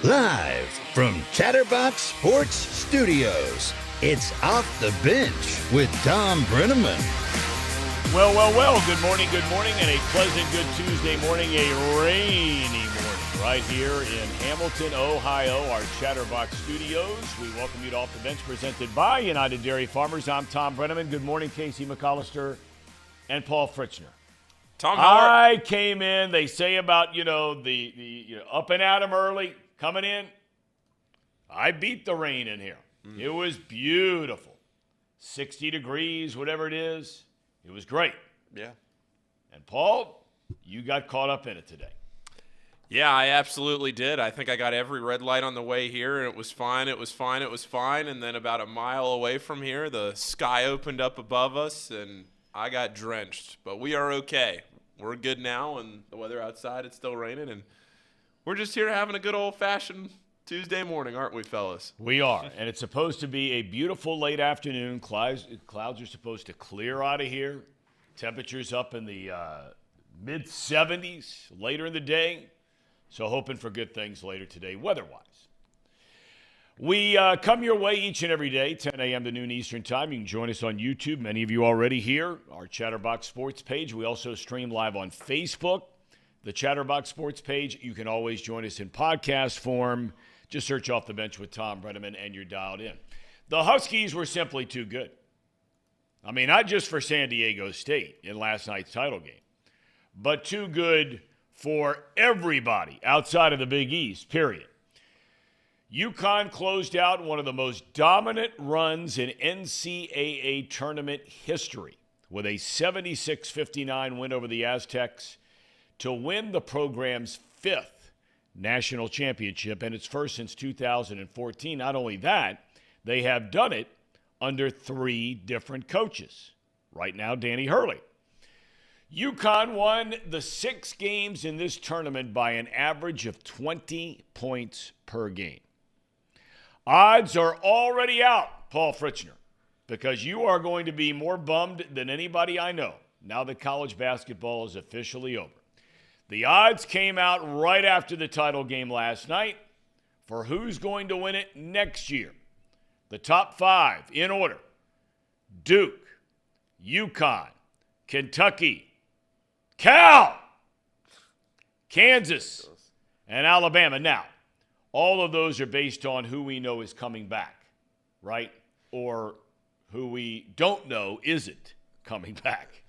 Live from Chatterbox Sports Studios, it's Off the Bench with Thom Brennaman. Well, good morning, and a pleasant good Tuesday morning, a rainy morning right here in Hamilton, Ohio, our Chatterbox Studios. We welcome you to Off the Bench, presented by United Dairy Farmers. I'm Thom Brennaman. Good morning, Casey McAllister and Paul Fritzner. Tom, I came in, they say about, the up and at 'em early, coming in. I beat the rain in here. It was beautiful. 60 degrees, whatever it is. It was great. Yeah. And Paul, you got caught up in it today. Yeah, I absolutely did. I think I got every red light on the way here, and it was fine. And then about a mile away from here, the sky opened up above us, and I got drenched. But we are okay. We're good now, and the weather outside, it's still raining, and we're just here having a good old-fashioned Tuesday morning, aren't we, fellas? We are, and it's supposed to be a beautiful late afternoon. Clouds are supposed to clear out of here. Temperatures up in the mid-70s later in the day. So hoping for good things later today, weather-wise. We come your way each and every day, 10 a.m. to noon Eastern Time. You can join us on YouTube. Many of you already here, our Chatterbox Sports page. We also stream live on Facebook, the Chatterbox Sports page. You can always join us in podcast form. Just search Off the Bench with Thom Brennaman, and you're dialed in. The Huskies were simply too good. I mean, not just for San Diego State in last night's title game, but too good for everybody outside of the Big East, period. UCONN closed out one of the most dominant runs in NCAA tournament history with a 76-59 win over the Aztecs to win the program's fifth national championship, and its first since 2014. Not only that, they have done it under three different coaches. Right now, Danny Hurley. UConn won the 6 games in this tournament by an average of 20 points per game. Odds are already out, Paul Fritzner, because you are going to be more bummed than anybody I know now that college basketball is officially over. The odds came out right after the title game last night for who's going to win it next year. The top 5 in order: Duke, UConn, Kentucky, Cal, Kansas, and Alabama. Now, all of those are based on who we know is coming back, right? Or who we don't know isn't coming back.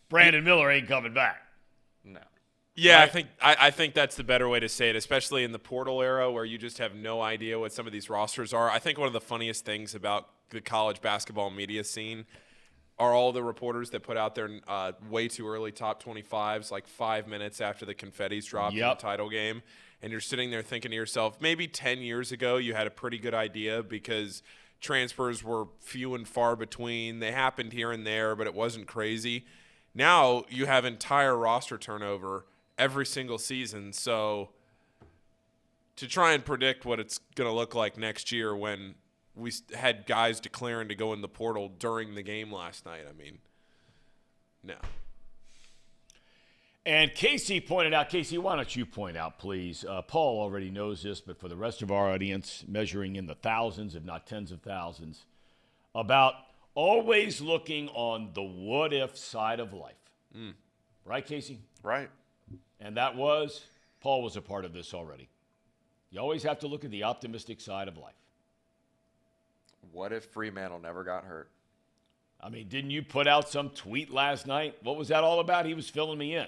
Brandon Miller ain't coming back. No. Yeah, right? I think that's the better way to say it, especially in the portal era where you just have no idea what some of these rosters are. I think one of the funniest things about the college basketball media scene are all the reporters that put out their way too early top 25s, like 5 minutes after the confetti's dropped in the title game. And you're sitting there thinking to yourself, maybe 10 years ago you had a pretty good idea because transfers were few and far between. They happened here and there, but it wasn't crazy. Now you have entire roster turnover every single season. So to try and predict what it's going to look like next year when we had guys declaring to go in the portal during the game last night, I mean, no. And Casey pointed out, Casey, why don't you point out, please? Paul already knows this, but for the rest of our audience, measuring in the thousands, if not tens of thousands, about always looking on the what-if side of life. Right, Casey? Right. And that was, Paul was a part of this already. You always have to look at the optimistic side of life. What if Fremantle never got hurt? I mean, didn't you put out some tweet last night? What was that all about? He was filling me in.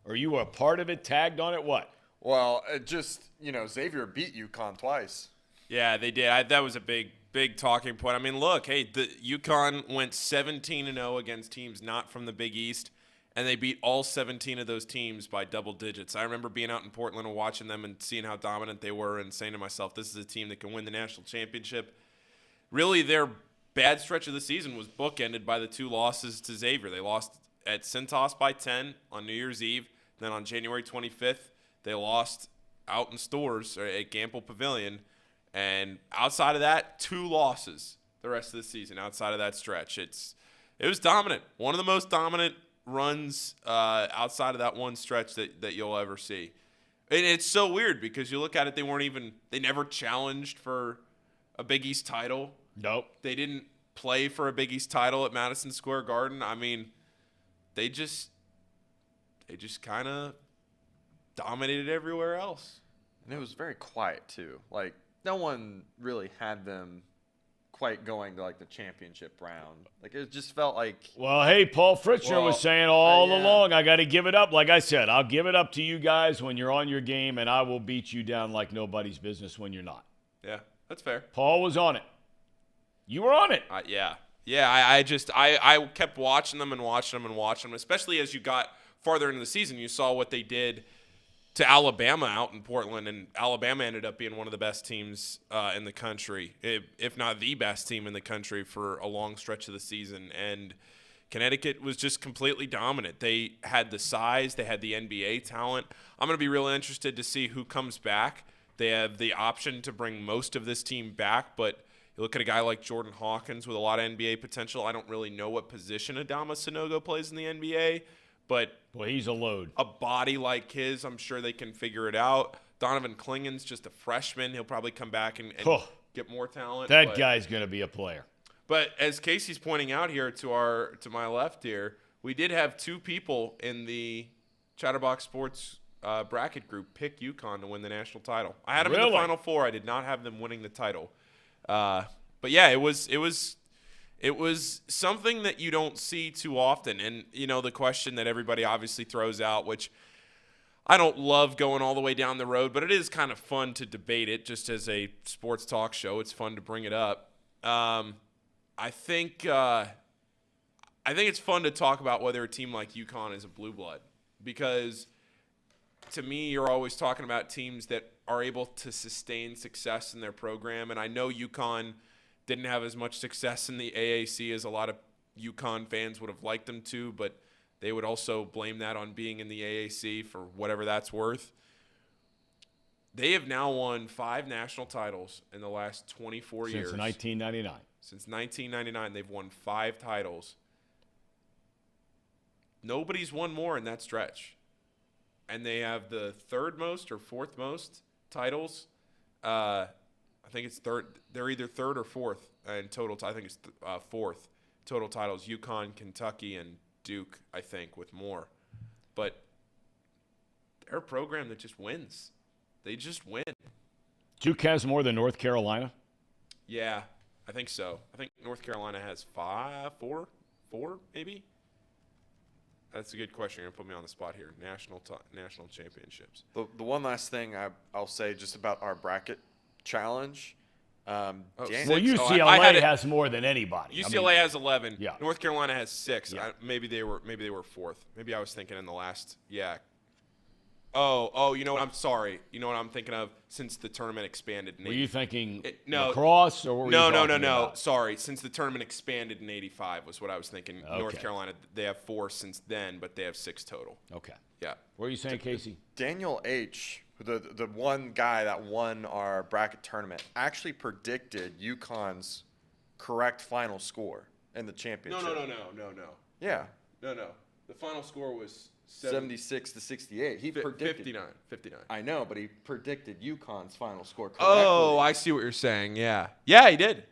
Or you were a part of it, tagged on it, what? Well, Xavier beat UConn twice. Yeah, they did. That was a big talking point. I mean, look, hey, the UConn went 17-0 against teams not from the Big East, and they beat all 17 of those teams by double digits. I remember being out in Portland and watching them and seeing how dominant they were and saying to myself, this is a team that can win the national championship. Really, their bad stretch of the season was bookended by the 2 losses to Xavier. They lost at Cintas by 10 on New Year's Eve. Then on January 25th, they lost out in Stores at Gamble Pavilion. And outside of that, 2 losses the rest of the season outside of that stretch. It was dominant. One of the most dominant runs outside of that one stretch that you'll ever see. And it's so weird because you look at it, they never challenged for a Big East title. Nope. They didn't play for a Big East title at Madison Square Garden. I mean, they just kind of dominated everywhere else. And it was very quiet, too. Like, no one really had them quite going to, like, the championship round. Like, it just felt like – Well, hey, Paul Fritzner was saying all along, I got to give it up. Like I said, I'll give it up to you guys when you're on your game, and I will beat you down like nobody's business when you're not. Yeah, that's fair. Paul was on it. You were on it. Yeah. I kept watching them, especially as you got farther into the season. You saw what they did to Alabama out in Portland, and Alabama ended up being one of the best teams in the country, if not the best team in the country for a long stretch of the season. And Connecticut was just completely dominant. They had the size. They had the NBA talent. I'm going to be really interested to see who comes back. They have the option to bring most of this team back, but you look at a guy like Jordan Hawkins with a lot of NBA potential. I don't really know what position Adama Sanogo plays in the NBA, but well, he's a load. A body like his, I'm sure they can figure it out. Donovan Klingen's just a freshman. He'll probably come back and get more talent. That guy's going to be a player. But as Casey's pointing out here to my left here, we did have two people in the Chatterbox Sports bracket group pick UConn to win the national title. I had them in the Final Four. I did not have them winning the title. But yeah, it was something that you don't see too often. And, you know, the question that everybody obviously throws out, which I don't love going all the way down the road, but it is kind of fun to debate it just as a sports talk show. It's fun to bring it up. I think it's fun to talk about whether a team like UConn is a blue blood, because to me, you're always talking about teams that are able to sustain success in their program. And I know UConn didn't have as much success in the AAC as a lot of UConn fans would have liked them to, but they would also blame that on being in the AAC for whatever that's worth. They have now won 5 national titles in the last 24 years. Since 1999. Since 1999, they've won 5 titles. Nobody's won more in that stretch. And they have the 3rd most or 4th most titles. I think it's 3rd. They're either 3rd or 4th in total. I think it's 4th total titles. UConn, Kentucky, and Duke, I think, with more. But they're a program that just wins. They just win. Duke has more than North Carolina? Yeah, I think so. I think North Carolina has 4 maybe? That's a good question. You're going to put me on the spot here. National championships. The one last thing I'll say just about our bracket challenge. Well, UCLA has more than anybody. UCLA has 11. Yeah. North Carolina has 6. Yeah. Maybe they were 4th. Maybe I was thinking in the last. Yeah. Oh, you know what? I'm sorry. You know what I'm thinking of? Since the tournament expanded. Were you thinking no, lacrosse or what were you talking No. about? Sorry. Since the tournament expanded in '85 was what I was thinking. Okay. North Carolina, they have 4 since then, but they have 6 total. Okay. Yeah. What are you saying, Casey? Daniel H., the one guy that won our bracket tournament, actually predicted UConn's correct final score in the championship. No. Yeah. No. The final score was 76 to 68. He predicted 59. I know, but he predicted UConn's final score correctly. Oh, I see what you're saying. Yeah, he did.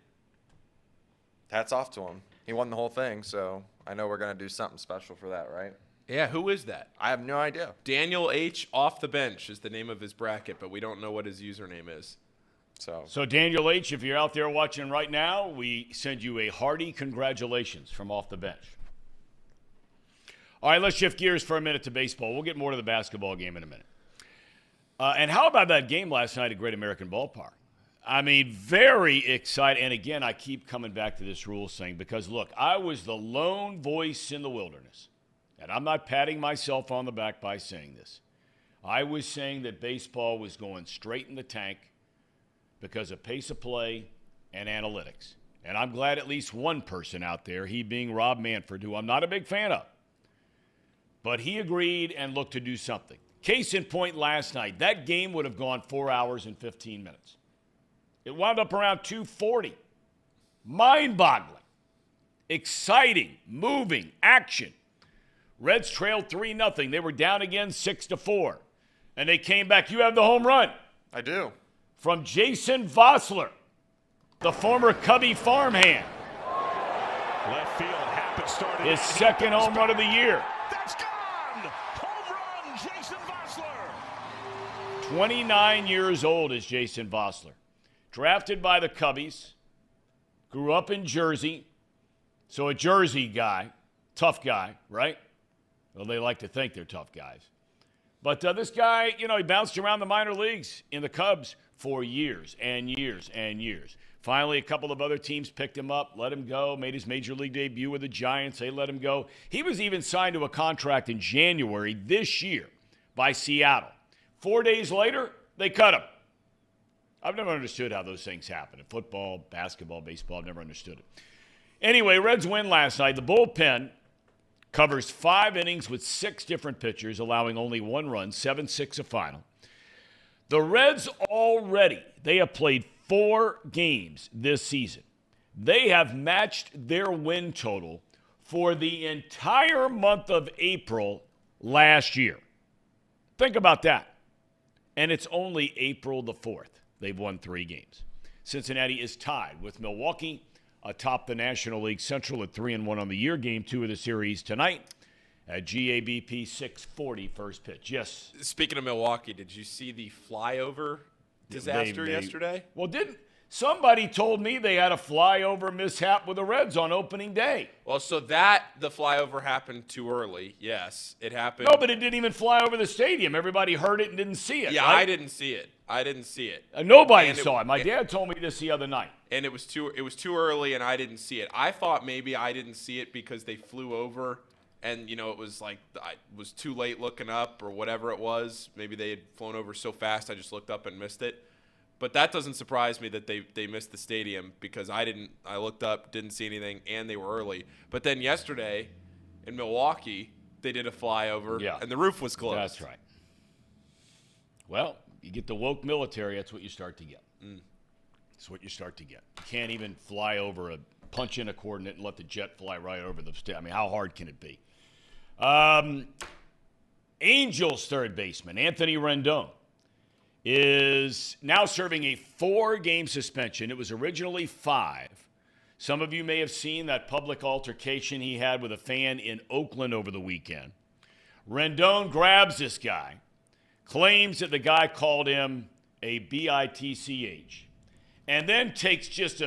Hats off to him. He won the whole thing, so I know we're going to do something special for that, right? Yeah, who is that? I have no idea. Daniel H. Off the Bench is the name of his bracket, but we don't know what his username is. So Daniel H., if you're out there watching right now, we send you a hearty congratulations from Off the Bench. All right, let's shift gears for a minute to baseball. We'll get more to the basketball game in a minute. And how about that game last night at Great American Ballpark? I mean, very excited. And again, I keep coming back to this rule thing because, look, I was the lone voice in the wilderness. And I'm not patting myself on the back by saying this. I was saying that baseball was going straight in the tank because of pace of play and analytics. And I'm glad at least one person out there, he being Rob Manfred, who I'm not a big fan of, but he agreed and looked to do something. Case in point last night, that game would have gone 4 hours and 15 minutes. It wound up around 2:40. Mind-boggling. Exciting, moving, action. Reds trailed 3-0. They were down again 6-4. And they came back. You have the home run. I do. From Jason Vossler, the former Cubby farmhand. Left field, Happen started. His second home run of the year. That's gone! Home run, Jason Vossler! 29 years old is Jason Vossler. Drafted by the Cubbies. Grew up in Jersey. So a Jersey guy. Tough guy, right? Well, they like to think they're tough guys. But this guy, he bounced around the minor leagues in the Cubs for years and years and years. Finally, a couple of other teams picked him up, let him go, made his major league debut with the Giants. They let him go. He was even signed to a contract in January this year by Seattle. 4 days later, they cut him. I've never understood how those things happen. In football, basketball, baseball, I've never understood it. Anyway, Reds win last night. The bullpen covers 5 innings with 6 different pitchers, allowing only 1 run, 7-6 a final. The Reds they have played 4 games this season. They have matched their win total for the entire month of April last year. Think about that. And it's only April the 4th. They've won 3 games. Cincinnati is tied with Milwaukee atop the National League Central at 3-1 on the year. Game 2 of the series tonight at GABP 6:40 first pitch. Yes. Speaking of Milwaukee, did you see the flyover disaster yesterday? Well, somebody told me they had a flyover mishap with the Reds on opening day. Well, so the flyover happened too early. Yes, it happened. No, but it didn't even fly over the stadium. Everybody heard it and didn't see it. Yeah, right? I didn't see it. Nobody saw it. My dad told me this the other night. And it was too early, and I didn't see it. I thought maybe I didn't see it because they flew over, and it was like I was too late looking up or whatever it was. Maybe they had flown over so fast I just looked up and missed it. But that doesn't surprise me that they missed the stadium because I looked up, didn't see anything, and they were early. But then yesterday in Milwaukee, they did a flyover, and the roof was closed. That's right. Well, you get the woke military, that's what you start to get. That's what you start to get. You can't even fly over punch in a coordinate and let the jet fly right over the stadium. I mean, how hard can it be? Angels third baseman Anthony Rendon is now serving a 4-game suspension. It was originally 5. Some of you may have seen that public altercation he had with a fan in Oakland over the weekend. Rendon grabs this guy, claims that the guy called him a bitch, and then takes just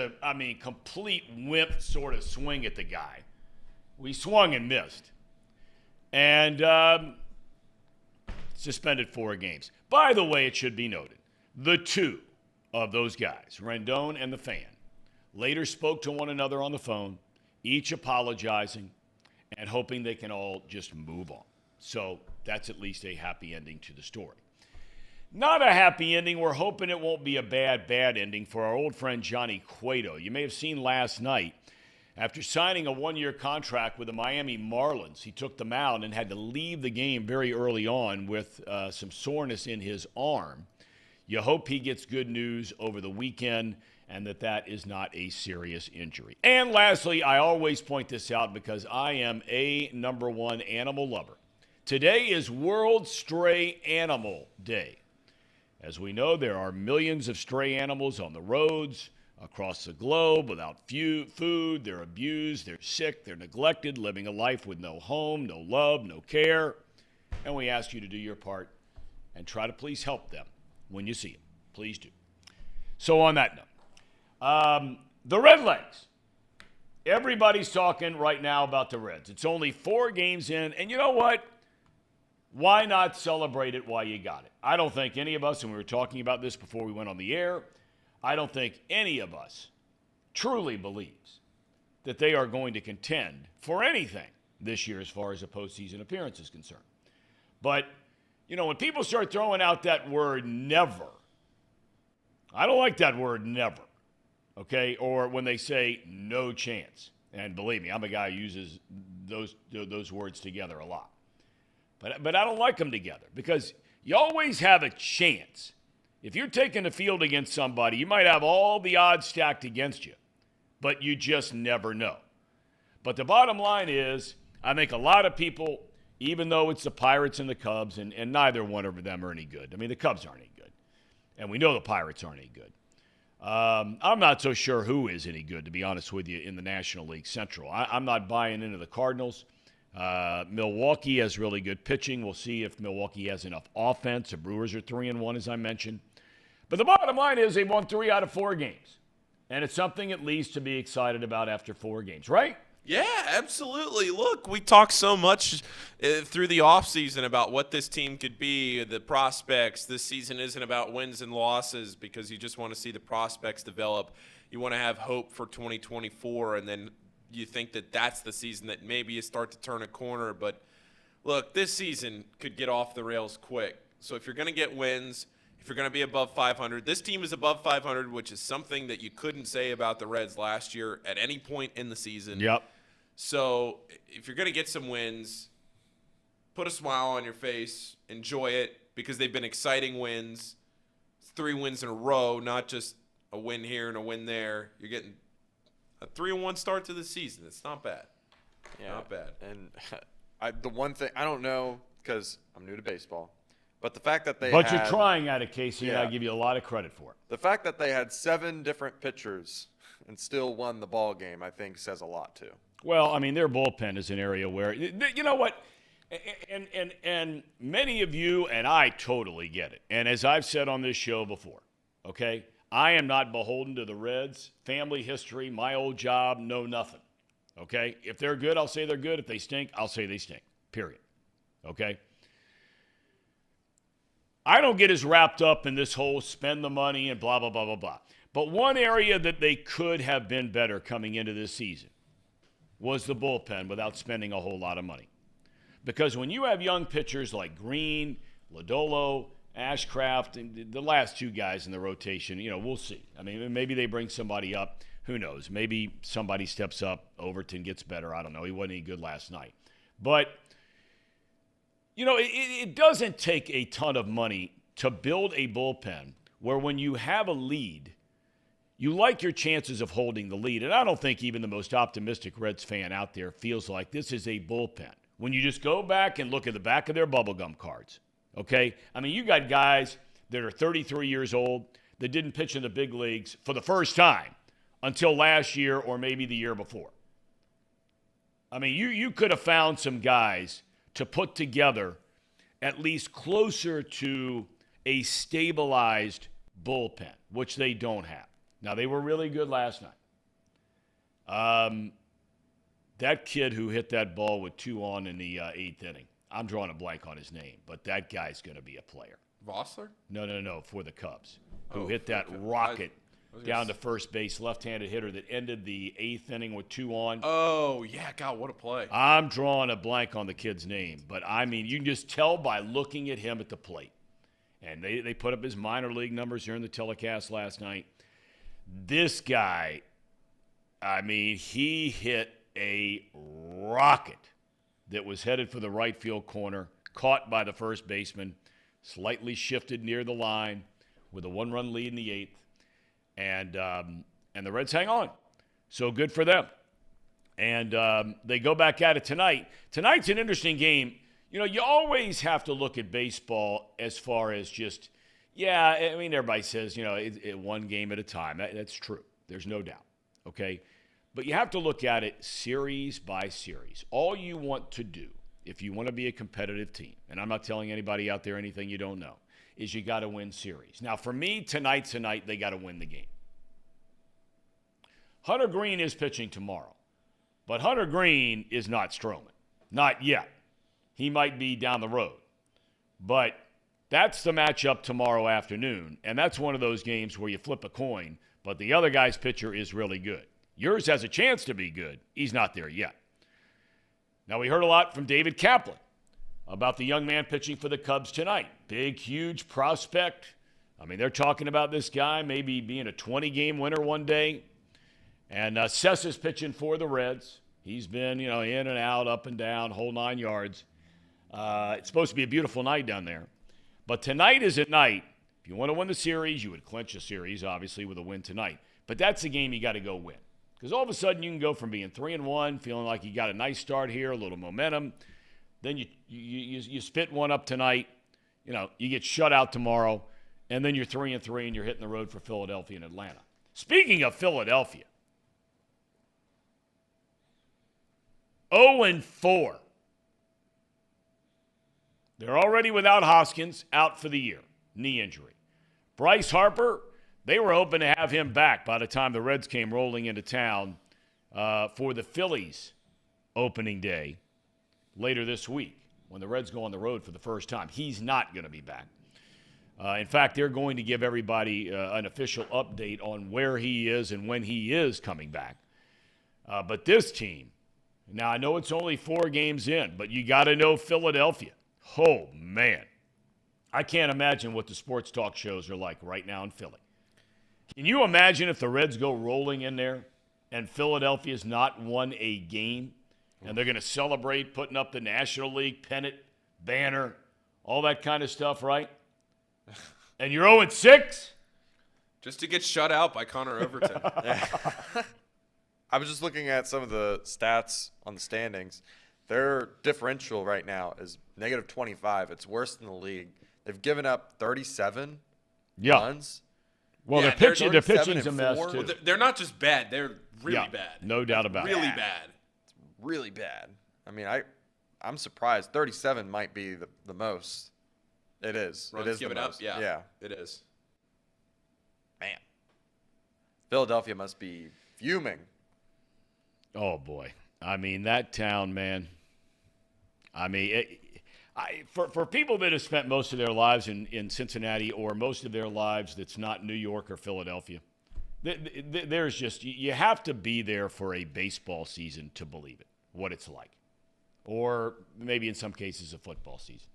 complete wimp sort of swing at the guy. We swung and missed. And suspended 4 games. By the way, it should be noted, the 2 of those guys, Rendon and the fan, later spoke to one another on the phone, each apologizing and hoping they can all just move on. So that's at least a happy ending to the story. Not a happy ending. We're hoping it won't be a bad ending for our old friend Johnny Cueto. You may have seen last night, after signing a 1-year contract with the Miami Marlins, he took the mound and had to leave the game very early on with some soreness in his arm. You hope he gets good news over the weekend and that is not a serious injury. And lastly, I always point this out because I am a number 1 animal lover. Today is World Stray Animal Day. As we know, there are millions of stray animals on the roads across the globe without food. They're abused, they're sick, they're neglected, living a life with no home, no love, no care. And we ask you to do your part and try to please help them when you see them. Please do. So on that note, the Redlegs. Everybody's talking right now about the Reds. It's only 4 games in, and you know what? Why not celebrate it while you got it? I don't think any of us, and we were talking about this before we went on the air, I don't think any of us truly believes that they are going to contend for anything this year as far as a postseason appearance is concerned. But, when people start throwing out that word never, I don't like that word never, okay? Or when they say no chance. And believe me, I'm a guy who uses those words together a lot. But I don't like them together because you always have a chance. If you're taking the field against somebody, you might have all the odds stacked against you, but you just never know. But the bottom line is, I think a lot of people even though it's the Pirates and the Cubs, and neither one of them are any good. I mean, the Cubs aren't any good, and we know the Pirates aren't any good. I'm not so sure who is any good, to be honest with you, in the National League Central. I'm not buying into the Cardinals. Milwaukee has really good pitching. We'll see if Milwaukee has enough offense. The Brewers are 3-1, as I mentioned. But the bottom line is they won 3 out of 4 games. And it's something at least to be excited about after 4 games, right? Yeah, absolutely. Look, we talked so much through the offseason about what this team could be, the prospects. This season isn't about wins and losses because you just want to see the prospects develop. You want to have hope for 2024, and then you think that that's the season that maybe you start to turn a corner. But, look, this season could get off the rails quick. So if you're going to get wins, if you're going to be above 500, this team is above 500, which is something that you couldn't say about the Reds last year at any point in the season. Yep. So if you're going to get some wins, put a smile on your face, enjoy it, because they've been exciting wins. It's 3 wins in a row, not just a win here and a win there. You're getting a 3-1 start to the season. It's not bad. Yeah, not bad. And the one thing, I don't know because I'm new to baseball, but the fact that But you're trying at it, Casey, and I Yeah. give you a lot of credit for it. The fact that they had 7 different pitchers and still won the ball game, I think, says a lot too. Well, I mean, their bullpen is an area where, you know what, and many of you, and I totally get it. And as I've said on this show before, okay, I am not beholden to the Reds, family history, my old job, no nothing, okay? If they're good, I'll say they're good. If they stink, I'll say they stink, period, okay? I don't get as wrapped up in this whole spend the money and blah, blah, blah, blah, blah. But one area that they could have been better coming into this season was the bullpen without spending a whole lot of money. Because when you have young pitchers like Green, Lodolo, Ashcraft, and the last 2 guys in the rotation, you know, we'll see. I mean, maybe they bring somebody up. Who knows? Maybe somebody steps up. Overton gets better. I don't know. He wasn't any good last night. But, you know, it doesn't take a ton of money to build a bullpen where when you have a lead, you like your chances of holding the lead. And I don't think even the most optimistic Reds fan out there feels like this is a bullpen. When you just go back and look at the back of their bubblegum cards, okay? I mean, you got guys that are 33 years old that didn't pitch in the big leagues for the first time until last year or maybe the year before. I mean, you could have found some guys to put together at least closer to a stabilized bullpen, which they don't have. Now, they were really good last night. That kid who hit that ball with 2 on in the 8th inning, I'm drawing a blank on his name, but that guy's going to be a player. Vossler? No, for the Cubs, who hit that rocket down to first base, left-handed hitter that ended the 8th inning with 2 on. Oh, yeah, God, what a play. I'm drawing a blank on the kid's name, but, I mean, you can just tell by looking at him at the plate. And they put up his minor league numbers during the telecast last night. This guy, I mean, he hit a rocket that was headed for the right field corner, caught by the first baseman, slightly shifted near the line with a 1-run lead in the 8th, and the Reds hang on. So good for them. And they go back at it tonight. Tonight's an interesting game. You know, you always have to look at baseball as far as just, yeah, I mean, everybody says, you know, it one game at a time. That's true. There's no doubt, okay? But you have to look at it series by series. All you want to do, if you want to be a competitive team, and I'm not telling anybody out there anything you don't know, is you got to win series. Now, for me, tonight's the night they got to win the game. Hunter Green is pitching tomorrow, but Hunter Green is not Stroman. Not yet. He might be down the road. But that's the matchup tomorrow afternoon, and that's one of those games where you flip a coin, but the other guy's pitcher is really good. Yours has a chance to be good. He's not there yet. Now, we heard a lot from David Kaplan about the young man pitching for the Cubs tonight. Big, huge prospect. I mean, they're talking about this guy maybe being a 20-game winner one day. And Sessa's pitching for the Reds. He's been, you know, in and out, up and down, whole 9 yards. It's supposed to be a beautiful night down there. But tonight is at night. If you want to win the series, you would clinch a series, obviously, with a win tonight. But that's the game you got to go win. Because all of a sudden you can go from being 3-1, feeling like you got a nice start here, a little momentum. Then you spit one up tonight. You know, you get shut out tomorrow, and then you're 3-3 and you're hitting the road for Philadelphia and Atlanta. Speaking of Philadelphia, 0-4. They're already without Hoskins, out for the year, knee injury. Bryce Harper, they were hoping to have him back by the time the Reds came rolling into town for the Phillies opening day later this week when the Reds go on the road for the first time. He's not going to be back. In fact, they're going to give everybody an official update on where he is and when he is coming back. But this team, now I know it's only 4 games in, but you got to know Philadelphia. Oh, man. I can't imagine what the sports talk shows are like right now in Philly. Can you imagine if the Reds go rolling in there and Philadelphia's not won a game and they're going to celebrate putting up the National League pennant, banner, all that kind of stuff, right? And you're 0-6? Just to get shut out by Connor Overton. I was just looking at some of the stats on the standings. Their differential right now is -25. It's worse than the league. They've given up 37 runs. Well, Yeah, their they're pitching's a mess, 37-4. too. Well, they're not just bad. They're really Yeah, bad. no doubt about it. Really bad. Really bad. I mean, I'm surprised. 37 might be the most. It is. Runs it is given the up. most. Yeah, it is. Man. Philadelphia must be fuming. Oh, boy. I mean, that town, man. I mean, for people that have spent most of their lives in Cincinnati or most of their lives that's not New York or Philadelphia, there's just, you have to be there for a baseball season to believe it, what it's like. Or maybe in some cases a football season.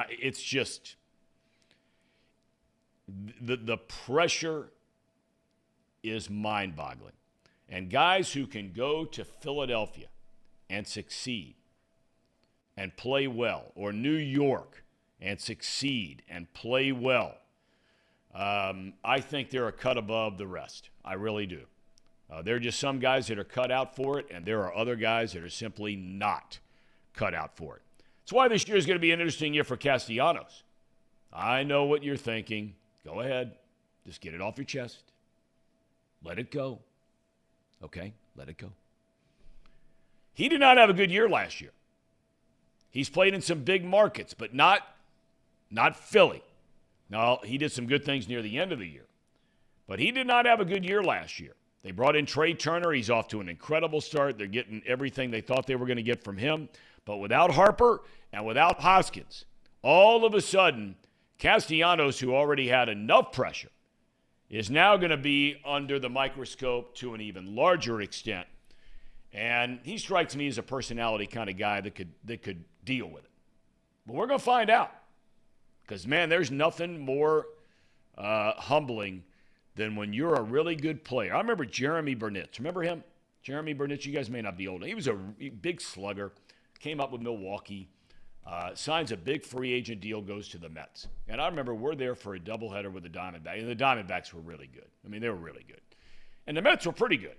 It's just, the pressure is mind-boggling. And guys who can go to Philadelphia and succeed and play well, or New York and succeed and play well, I think they're a cut above the rest. I really do. There are just some guys that are cut out for it, and there are other guys that are simply not cut out for it. That's why this year is going to be an interesting year for Castellanos. I know what you're thinking. Go ahead. Just get it off your chest. Let it go. Okay? Let it go. He did not have a good year last year. He's played in some big markets, but not Philly. Now, he did some good things near the end of the year. But he did not have a good year last year. They brought in Trey Turner. He's off to an incredible start. They're getting everything they thought they were going to get from him. But without Harper and without Hoskins, all of a sudden, Castellanos, who already had enough pressure, is now going to be under the microscope to an even larger extent. And he strikes me as a personality kind of guy that could deal with it. But we're going to find out. Because, man, there's nothing more humbling than when you're a really good player. I remember Jeremy Burnitz. Remember him? Jeremy Burnitz, you guys may not be old. He was a big slugger. Came up with Milwaukee. Signs a big free agent deal, goes to the Mets. And I remember we're there for a doubleheader with the Diamondbacks. And the Diamondbacks were really good. I mean, they were really good. And the Mets were pretty good.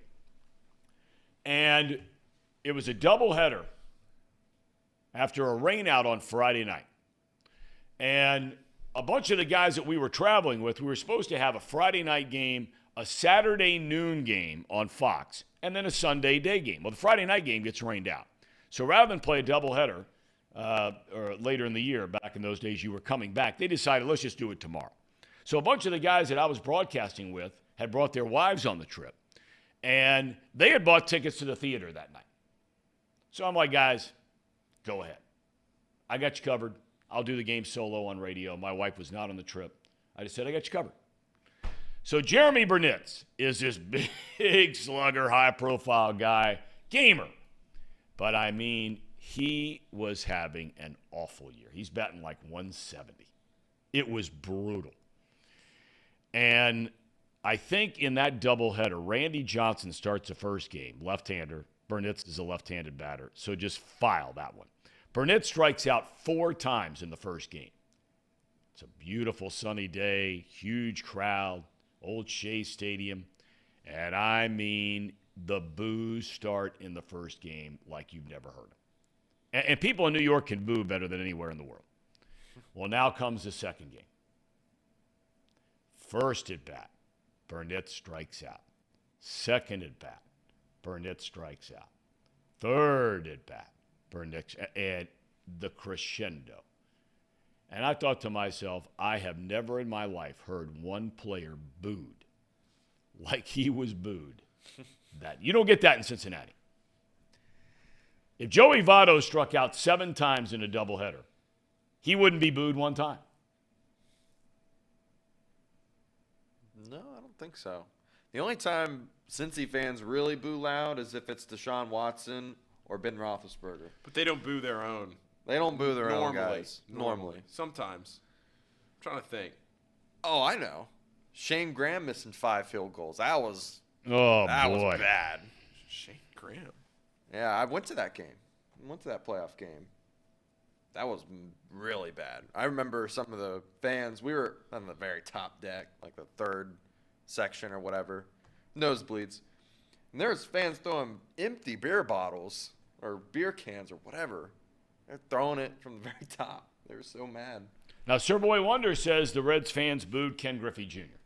And it was a doubleheader after a rainout on Friday night. And a bunch of the guys that we were traveling with, we were supposed to have a Friday night game, a Saturday noon game on Fox, and then a Sunday day game. Well, the Friday night game gets rained out. So rather than play a doubleheader or later in the year, back in those days you were coming back, they decided, let's just do it tomorrow. So a bunch of the guys that I was broadcasting with had brought their wives on the trip. And they had bought tickets to the theater that night. So I'm like, guys, go ahead. I got you covered. I'll do the game solo on radio. My wife was not on the trip. I just said, I got you covered. So Jeremy Burnitz is this big slugger, high-profile guy, gamer. But, I mean, he was having an awful year. He's batting like 170. It was brutal. And I think in that doubleheader, Randy Johnson starts the first game, left-hander. Burnitz is a left-handed batter, so just file that one. Burnitz strikes out 4 times in the first game. It's a beautiful sunny day, huge crowd, Old Shea Stadium. And I mean, the boos start in the first game like you've never heard them. And people in New York can boo better than anywhere in the world. Well, now comes the second game. First at bat, Burnett strikes out. Second at bat, Burnett strikes out. Third at bat, Burnett, and the crescendo. And I thought to myself, I have never in my life heard one player booed like he was booed. That you don't get that in Cincinnati. If Joey Votto struck out 7 times in a doubleheader, he wouldn't be booed one time. No, I don't think so. The only time Cincy fans really boo loud is if it's Deshaun Watson or Ben Roethlisberger. But they don't boo their own. They don't boo their own guys. Normally. Sometimes. I'm trying to think. Oh, I know. Shane Graham missing 5 field goals. That was Oh, that boy. was bad. Shane Graham. Yeah, I went to that game. I went to that playoff game. That was really bad. I remember some of the fans. We were on the very top deck, like the 3rd section or whatever, nosebleeds. And there was fans throwing empty beer bottles or beer cans or whatever. They're throwing it from the very top. They were so mad. Now, Sir Boy Wonder says the Reds fans booed Ken Griffey Jr.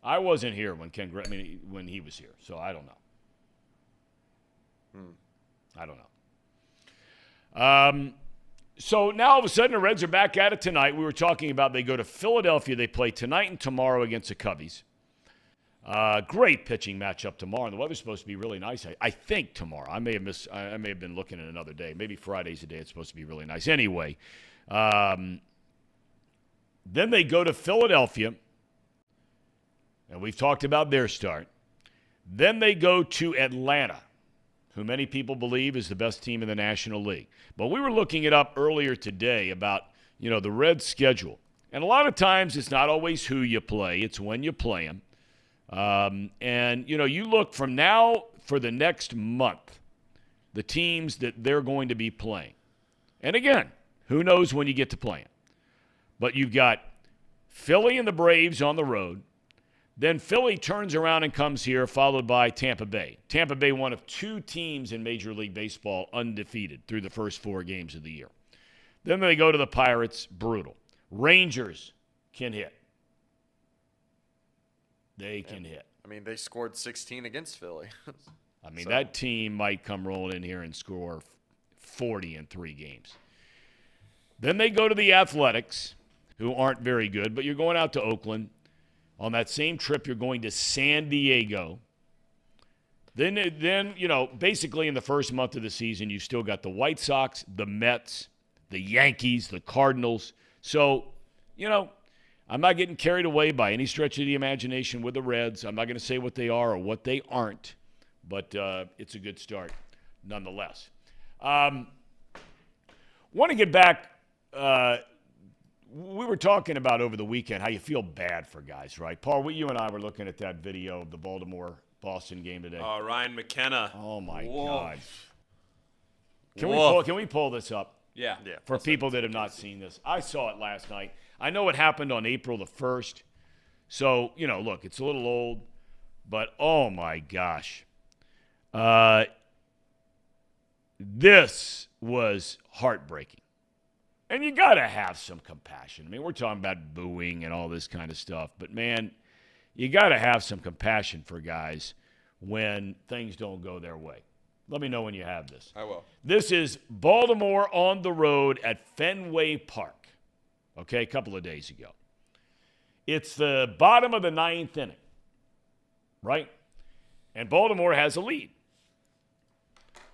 I wasn't here when when he was here, so I don't know. I don't know. So now all of a sudden the Reds are back at it tonight. We were talking about they go to Philadelphia. They play tonight and tomorrow against the Cubbies. Great pitching matchup tomorrow. And the weather's supposed to be really nice. I think tomorrow. I may have been looking at another day. Maybe Friday's the day it's supposed to be really nice. Anyway, then they go to Philadelphia. And we've talked about their start. Then they go to Atlanta, who many people believe is the best team in the National League. But we were looking it up earlier today about, the Reds' schedule. And a lot of times it's not always who you play. It's when you play them. You look from now for the next month, the teams that they're going to be playing. And again, who knows when you get to play them. But you've got Philly and the Braves on the road. Then Philly turns around and comes here, followed by Tampa Bay. Tampa Bay, one of 2 teams in Major League Baseball undefeated through the first 4 games of the year. Then they go to the Pirates, brutal. Rangers can hit. They can hit. I mean, they scored 16 against Philly. I mean, that team might come rolling in here and score 40 in 3 games. Then they go to the Athletics, who aren't very good, but you're going out to Oakland. On that same trip, you're going to San Diego. Then, basically in the first month of the season, you've still got the White Sox, the Mets, the Yankees, the Cardinals. So, I'm not getting carried away by any stretch of the imagination with the Reds. I'm not going to say what they are or what they aren't, but it's a good start nonetheless. Want to get back we were talking about over the weekend how you feel bad for guys, right? Paul, you and I were looking at that video of the Baltimore-Boston game today. Oh, Ryan McKenna. Oh, my Whoa. God. Can we pull this up? Yeah. For people that have not seen this. I saw it last night. I know it happened on April the 1st. So, look, it's a little old. But, oh, my gosh. This was heartbreaking. And you got to have some compassion. I mean, we're talking about booing and all this kind of stuff. But, man, you got to have some compassion for guys when things don't go their way. Let me know when you have this. I will. This is Baltimore on the road at Fenway Park, okay, a couple of days ago. It's the bottom of the 9th inning, right? And Baltimore has a lead.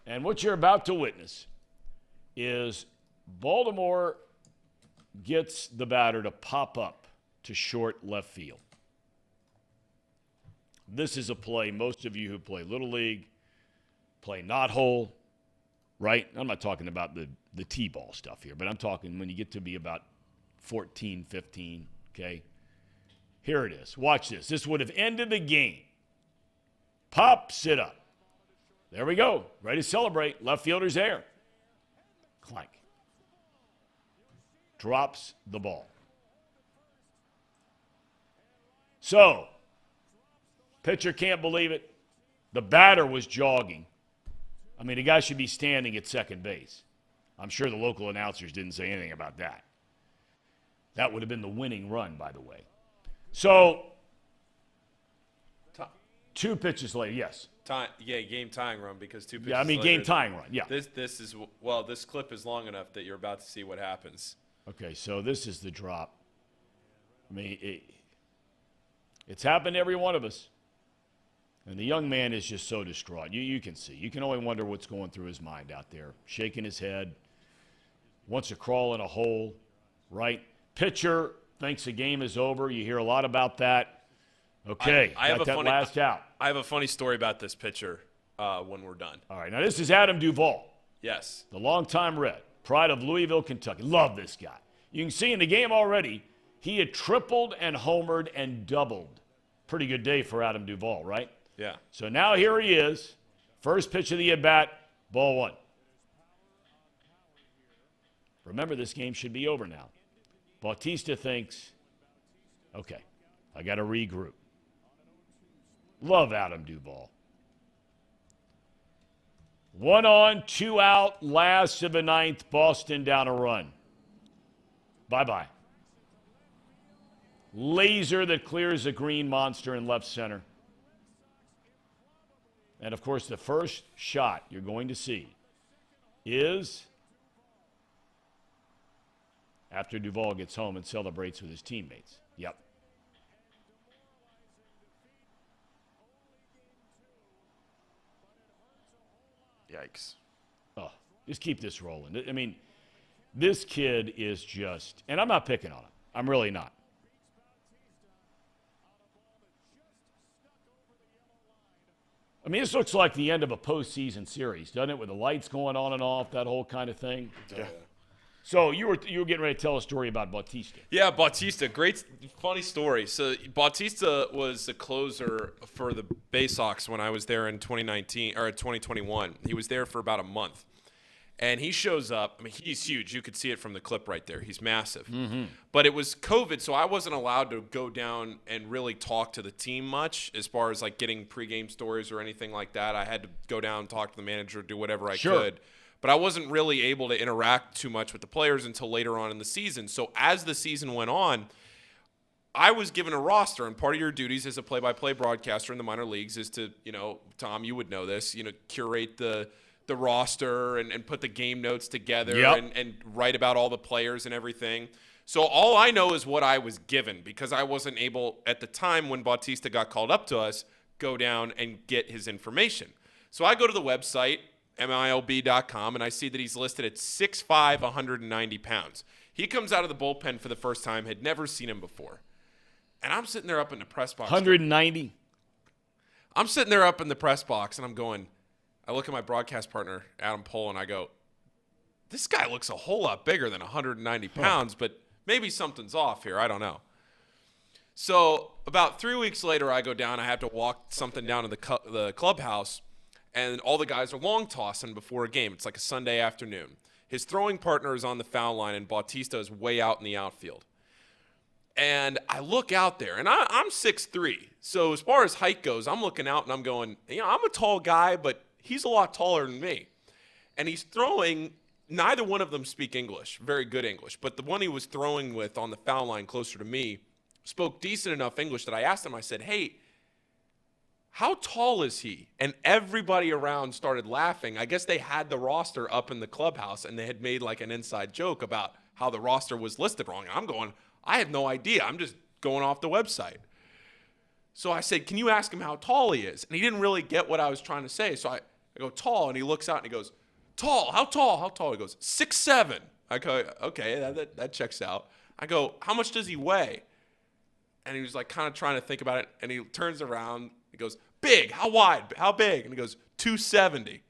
And what you're about to witness is Baltimore gets the batter to pop up to short left field. This is a play most of you who play Little League play not hole, right? I'm not talking about the T-ball stuff here, but I'm talking when you get to be about 14, 15, okay? Here it is. Watch this. This would have ended the game. Pops it up. There we go. Ready to celebrate. Left fielder's there. Clank. Drops the ball. So, pitcher can't believe it. The batter was jogging. I mean, the guy should be standing at second base. I'm sure the local announcers didn't say anything about that. That would have been the winning run, by the way. So, 2 pitches later, yes. Game tying run because 2 pitches Yeah, I mean, later, game tying run, yeah. This clip is long enough that you're about to see what happens. Okay, so this is the drop. I mean, it's happened to every one of us. And the young man is just so distraught. You can see. You can only wonder what's going through his mind out there. Shaking his head. Wants to crawl in a hole, right? Pitcher thinks the game is over. You hear a lot about that. Okay, I have got that last out. I have a funny story about this pitcher when we're done. All right, now this is Adam Duvall. Yes. The longtime Red. Pride of Louisville, Kentucky. Love this guy. You can see in the game already, he had tripled and homered and doubled. Pretty good day for Adam Duvall, right? Yeah. So now here he is. First pitch of the at-bat, ball 1. Remember, this game should be over now. Bautista thinks, okay, I got to regroup. Love Adam Duvall. 1 on, 2 out, last of the 9th, Boston down a run. Bye-bye. Laser that clears a green monster in left center. And, of course, the first shot you're going to see is after Duvall gets home and celebrates with his teammates. Yep. Yikes. Oh, just keep this rolling. I mean, this kid is just, and I'm not picking on him. I'm really not. I mean, this looks like the end of a postseason series, doesn't it? With the lights going on and off, that whole kind of thing. Yeah. So you were getting ready to tell a story about Bautista. Yeah, Bautista, great, funny story. So Bautista was the closer for the Bay Sox when I was there in 2021. He was there for about a month, and he shows up. I mean, he's huge. You could see it from the clip right there. He's massive. Mm-hmm. But it was COVID, so I wasn't allowed to go down and really talk to the team much as far as like getting pregame stories or anything like that. I had to go down and talk to the manager, do whatever I could. But I wasn't really able to interact too much with the players until later on in the season. So as the season went on, I was given a roster, and part of your duties as a play-by-play broadcaster in the minor leagues is to, Thom, you would know this, curate the roster and put the game notes together and write about all the players and everything. So all I know is what I was given because I wasn't able, at the time when Bautista got called up to us, go down and get his information. So I go to the website, MILB.com, and I see that he's listed at 6'5", 190 pounds. He comes out of the bullpen for the first time, had never seen him before. And I'm sitting there up in the press box. 190? I'm sitting there up in the press box, and I'm going, I look at my broadcast partner, Adam Pohl, and I go, this guy looks a whole lot bigger than 190 pounds, but maybe something's off here. I don't know. So about 3 weeks later, I go down. I have to walk something down to the clubhouse. And all the guys are long tossing before a game. It's like a Sunday afternoon. His throwing partner is on the foul line, and Bautista is way out in the outfield. And I look out there, and I'm 6'3". So as far as height goes, I'm looking out, and I'm going, I'm a tall guy, but he's a lot taller than me. And he's throwing, neither one of them speak English, very good English. But the one he was throwing with on the foul line closer to me spoke decent enough English that I asked him, I said, hey, how tall is he? And everybody around started laughing. I guess they had the roster up in the clubhouse, and they had made like an inside joke about how the roster was listed wrong. And I'm going, I have no idea. I'm just going off the website. So I said, can you ask him how tall he is? And he didn't really get what I was trying to say. So I go, tall. And he looks out and he goes, tall. How tall? How tall? He goes, 6'7". I go, okay, that checks out. I go, how much does he weigh? And he was like kind of trying to think about it. And he turns around. He goes, big. How wide? How big? And he goes, 270.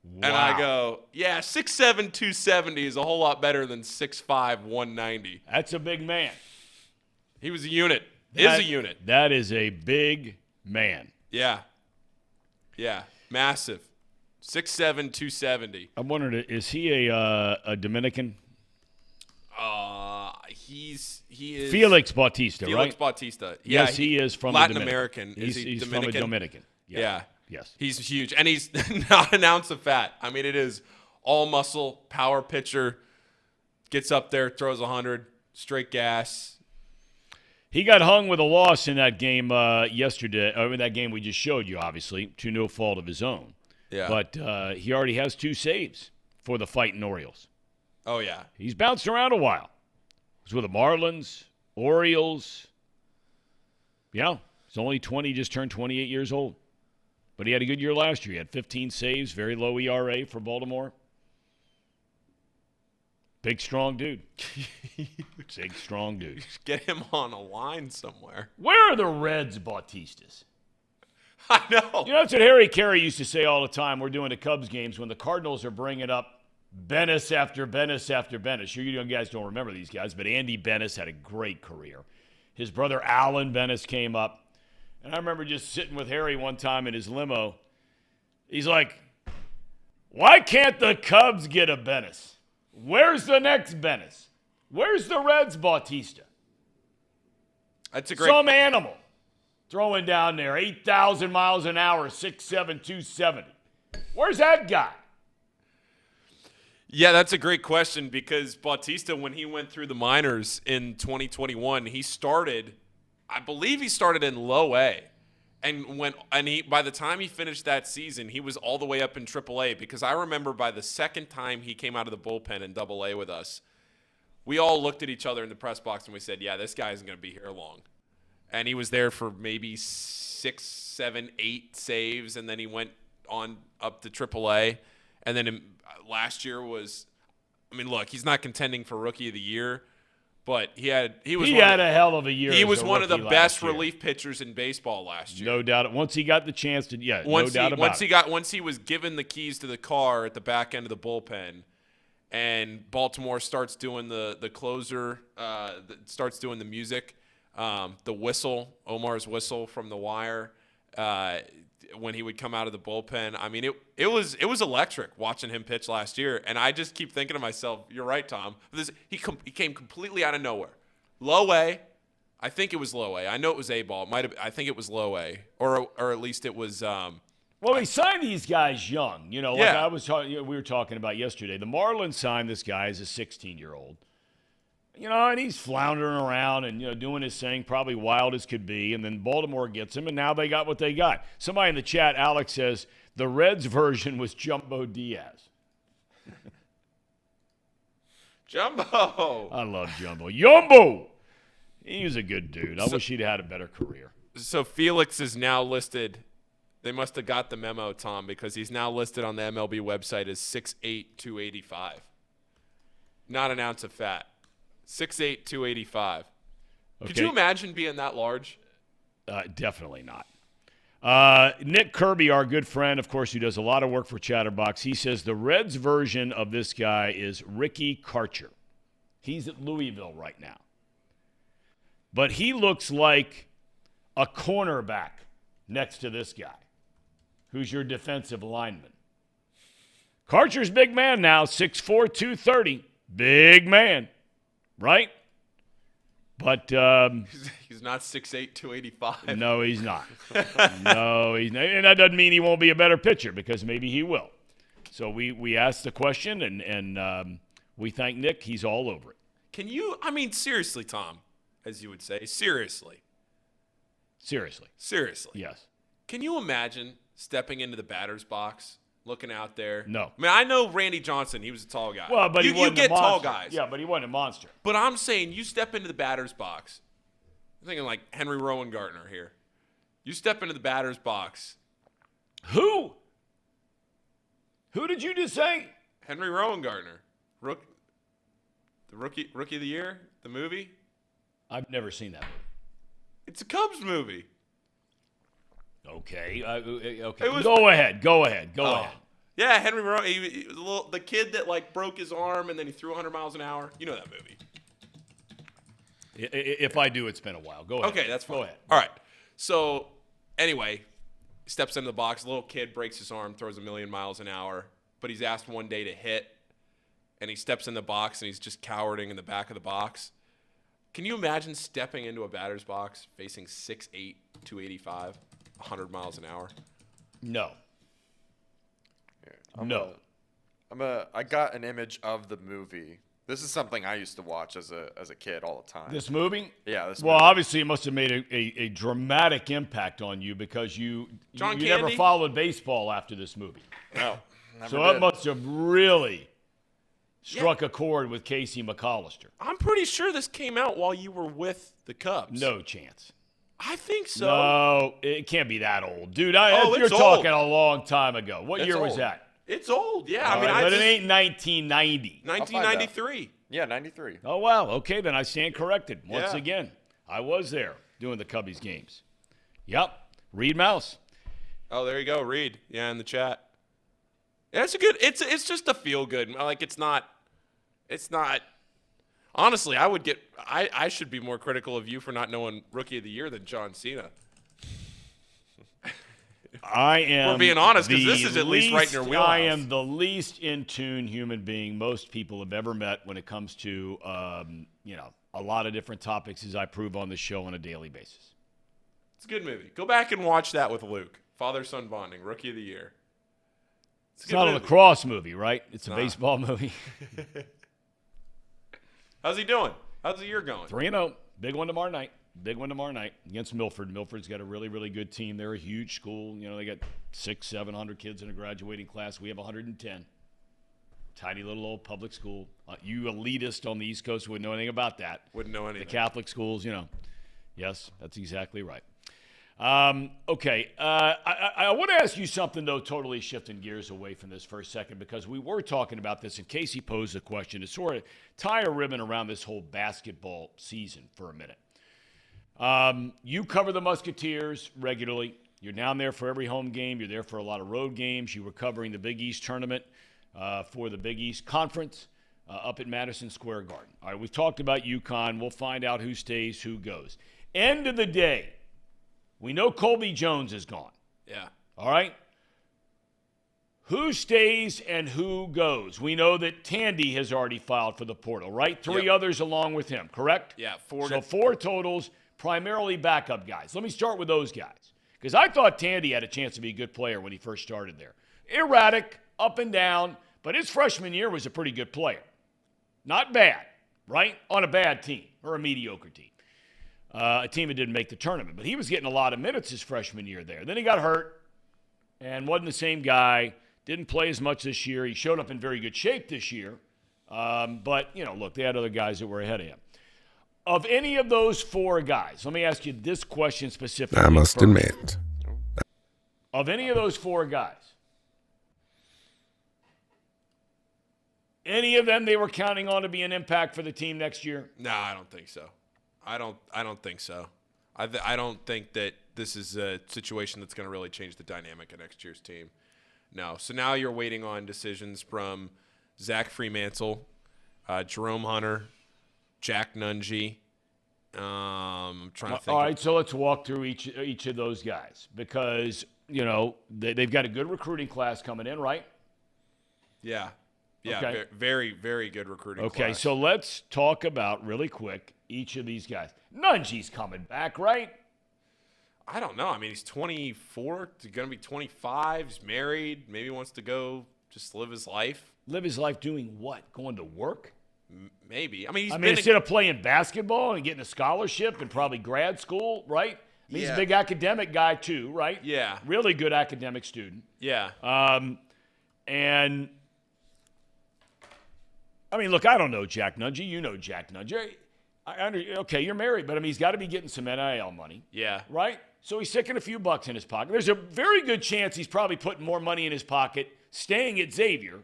Wow. And I go, yeah, 6'7", 270 is a whole lot better than 6'5", 190. That's a big man. He was a unit. Is a unit. That is a big man. Yeah. Yeah. Massive. 6'7", 270. I'm wondering, is he a Dominican? He is Felix Bautista, Felix right? Felix Bautista. Yeah, yes, he is from Latin American. He's Dominican? from a Dominican. Yeah. Yes. He's huge. And he's not an ounce of fat. I mean, it is all muscle, power pitcher, gets up there, throws 100, straight gas. He got hung with a loss in that game yesterday. In that game we just showed you, obviously, to no fault of his own. Yeah. But he already has 2 saves for the Fighting Orioles. Oh, yeah. He's bounced around a while. He was with the Marlins, Orioles. Yeah, he's only 20, just turned 28 years old. But he had a good year last year. He had 15 saves, very low ERA for Baltimore. Big, strong dude. Big, strong dude. Get him on a line somewhere. Where are the Reds Bautistas? I know. You know, that's what Harry Carey used to say all the time. We're doing the Cubs games when the Cardinals are bringing up Bennis after Bennis after Bennis. Sure, you guys don't remember these guys, but Andy Bennis had a great career. His brother Alan Bennis came up. And I remember just sitting with Harry one time in his limo. He's like, why can't the Cubs get a Bennis? Where's the next Bennis? Where's the Reds Bautista? That's a great. Some animal throwing down there 8,000 miles an hour, 6'7", 270. Where's that guy? Yeah, that's a great question because Bautista, when he went through the minors in 2021, I believe he started in low A. By the time he finished that season, he was all the way up in Triple A because I remember by the second time he came out of the bullpen in Double A with us, we all looked at each other in the press box and we said, yeah, this guy isn't going to be here long. And he was there for maybe 6, 7, 8 saves, and then he went on up to Triple A. And then last year was, look, he's not contending for Rookie of the Year, but he had a hell of a year. He was one of the best relief pitchers in baseball last year. No doubt. Once he got the chance to, no doubt about it. Once he was given the keys to the car at the back end of the bullpen, and Baltimore starts doing the closer, starts doing the music, the whistle, Omar's whistle from The Wire, when he would come out of the bullpen. It was electric watching him pitch last year, and I just keep thinking to myself, you're right, Tom. He came completely out of nowhere. Low A. I think it was low A. I know it was A ball. I think it was low A, or at least it was. Well, he signed these guys young. We were talking about yesterday. The Marlins signed this guy as a 16-year-old. And he's floundering around and, doing his thing, probably wild as could be. And then Baltimore gets him, and now they got what they got. Somebody in the chat, Alex, says the Reds version was Jumbo Diaz. Jumbo. I love Jumbo. Jumbo! He was a good dude. I wish he'd had a better career. So Felix is now listed. They must have got the memo, Tom, because he's now listed on the MLB website as 6'8", 285. Not an ounce of fat. 6'8", 285. Okay. Could you imagine being that large? Definitely not. Nick Kirby, our good friend, of course, who does a lot of work for Chatterbox, he says the Reds version of this guy is Ricky Karcher. He's at Louisville right now. But he looks like a cornerback next to this guy, who's your defensive lineman. Karcher's big man now, 6'4", 230. Big man. Right? But he's not 6'8", 285. No, he's not. No, he's not. And that doesn't mean he won't be a better pitcher, because maybe he will. So we asked the question, and we thank Nick. He's all over it. Can you, seriously, Tom, as you would say, seriously. Seriously. Yes. Can you imagine stepping into the batter's box, looking out there? No. I know Randy Johnson. He was a tall guy. Well, but you get tall guys. Yeah, but he wasn't a monster. But I'm saying you step into the batter's box. I'm thinking like Henry Rowan-Gardner here. You step into the batter's box. Who? Who did you just say? Henry Rowan-Gardner. The rookie of the year, the movie. I've never seen that movie. It's a Cubs movie. Okay. Okay. Go ahead. Yeah, Henry Rowan. He was the kid that broke his arm and then he threw 100 miles an hour. You know that movie. If I do, it's been a while. Go ahead. Okay, that's fine. Go ahead. All right. So, anyway, steps into the box. Little kid breaks his arm, throws 1,000,000 miles an hour, but he's asked one day to hit, and he steps in the box and he's just cowering in the back of the box. Can you imagine stepping into a batter's box facing 6'8", 285, 100 miles an hour? No. I'm No. I got an image of the movie. This is something I used to watch as a kid all the time. This movie? Yeah, this Well, movie. obviously it must have made a dramatic impact on you because you never followed baseball after this movie. No, never So did. it must have really struck a chord with Casey McAllister. I'm pretty sure this came out while you were with the Cubs. No chance. I think so. No, it can't be that old. Dude, Oh, you're it's talking old. a long time ago. What It's year was old. that? It's old, yeah. All I mean, right, I but just, it ain't 1990. 1993. Yeah, 93. Oh, wow. Okay, then I stand corrected. Once Yeah. again, I was there doing the Cubbies games. Yep. Reed Mouse. Oh, there you go, Reed. Yeah, in the chat. Yeah, it's a good. It's just a feel good. Like it's not. Honestly, I should be more critical of you for not knowing Rookie of the Year than John Cena. I am. We're being honest, 'cause the this is at least right in your wheelhouse. I am the least in tune human being most people have ever met when it comes to, a lot of different topics, as I prove on the show on a daily basis. It's a good movie. Go back and watch that with Luke. Father-son bonding. Rookie of the Year. It's not a lacrosse movie, right? It's a baseball movie. How's he doing? How's the year going? 3-0. Big one tomorrow night. Big one tomorrow night against Milford. Milford's got a really, really good team. They're a huge school. You know, they got 600-700 kids in a graduating class. We have 110. Tiny little old public school. You elitist on the East Coast wouldn't know anything about that. Wouldn't know anything. The Catholic schools, Yes, that's exactly right. Okay. I want to ask you something, though, totally shifting gears away from this for a second, because we were talking about this, and Casey posed a question to sort of tie a ribbon around this whole basketball season for a minute. You cover the Musketeers regularly. You're down there for every home game. You're there for a lot of road games. You were covering the Big East tournament for the Big East Conference up at Madison Square Garden. All right, we've talked about UConn. We'll find out who stays, who goes. End of the day, we know Colby Jones is gone. Yeah. All right? Who stays and who goes? We know that Tandy has already filed for the portal, right? Three others along with him, correct? Yeah, So four totals, primarily backup guys. Let me start with those guys, because I thought Tandy had a chance to be a good player when he first started there. Erratic, up and down, but his freshman year was a pretty good player. Not bad, right? On a bad team or a mediocre team. A team that didn't make the tournament. But he was getting a lot of minutes his freshman year there. Then he got hurt and wasn't the same guy. Didn't play as much this year. He showed up in very good shape this year. But, look, they had other guys that were ahead of him. Of any of those four guys, let me ask you this question specifically. I must admit. Of any of those four guys, any of them they were counting on to be an impact for the team next year? No, I don't think so. I don't think so. I don't think that this is a situation that's going to really change the dynamic of next year's team. No. So now you're waiting on decisions from Zach Fremantle, Jerome Hunter, Jack Nungy. I'm trying to think. All right, so let's walk through each of those guys because, they've got a good recruiting class coming in, right? Yeah. Yeah, Okay. very, very good recruiting Okay, class. so let's talk about really quick each of these guys. Nungy's coming back, right? I don't know. I mean, he's 24. He's going to be 25. He's married. Maybe wants to go just live his life. Live his life doing what? Going to work? Maybe. I mean, Instead of playing basketball and getting a scholarship and probably grad school, right? He's a big academic guy too, right? Yeah. Really good academic student. Yeah. And look, I don't know Jack Nungy. You know Jack Nungy. Okay, you're married, but he's got to be getting some NIL money. Yeah. Right? So he's sticking a few bucks in his pocket. There's a very good chance he's probably putting more money in his pocket staying at Xavier,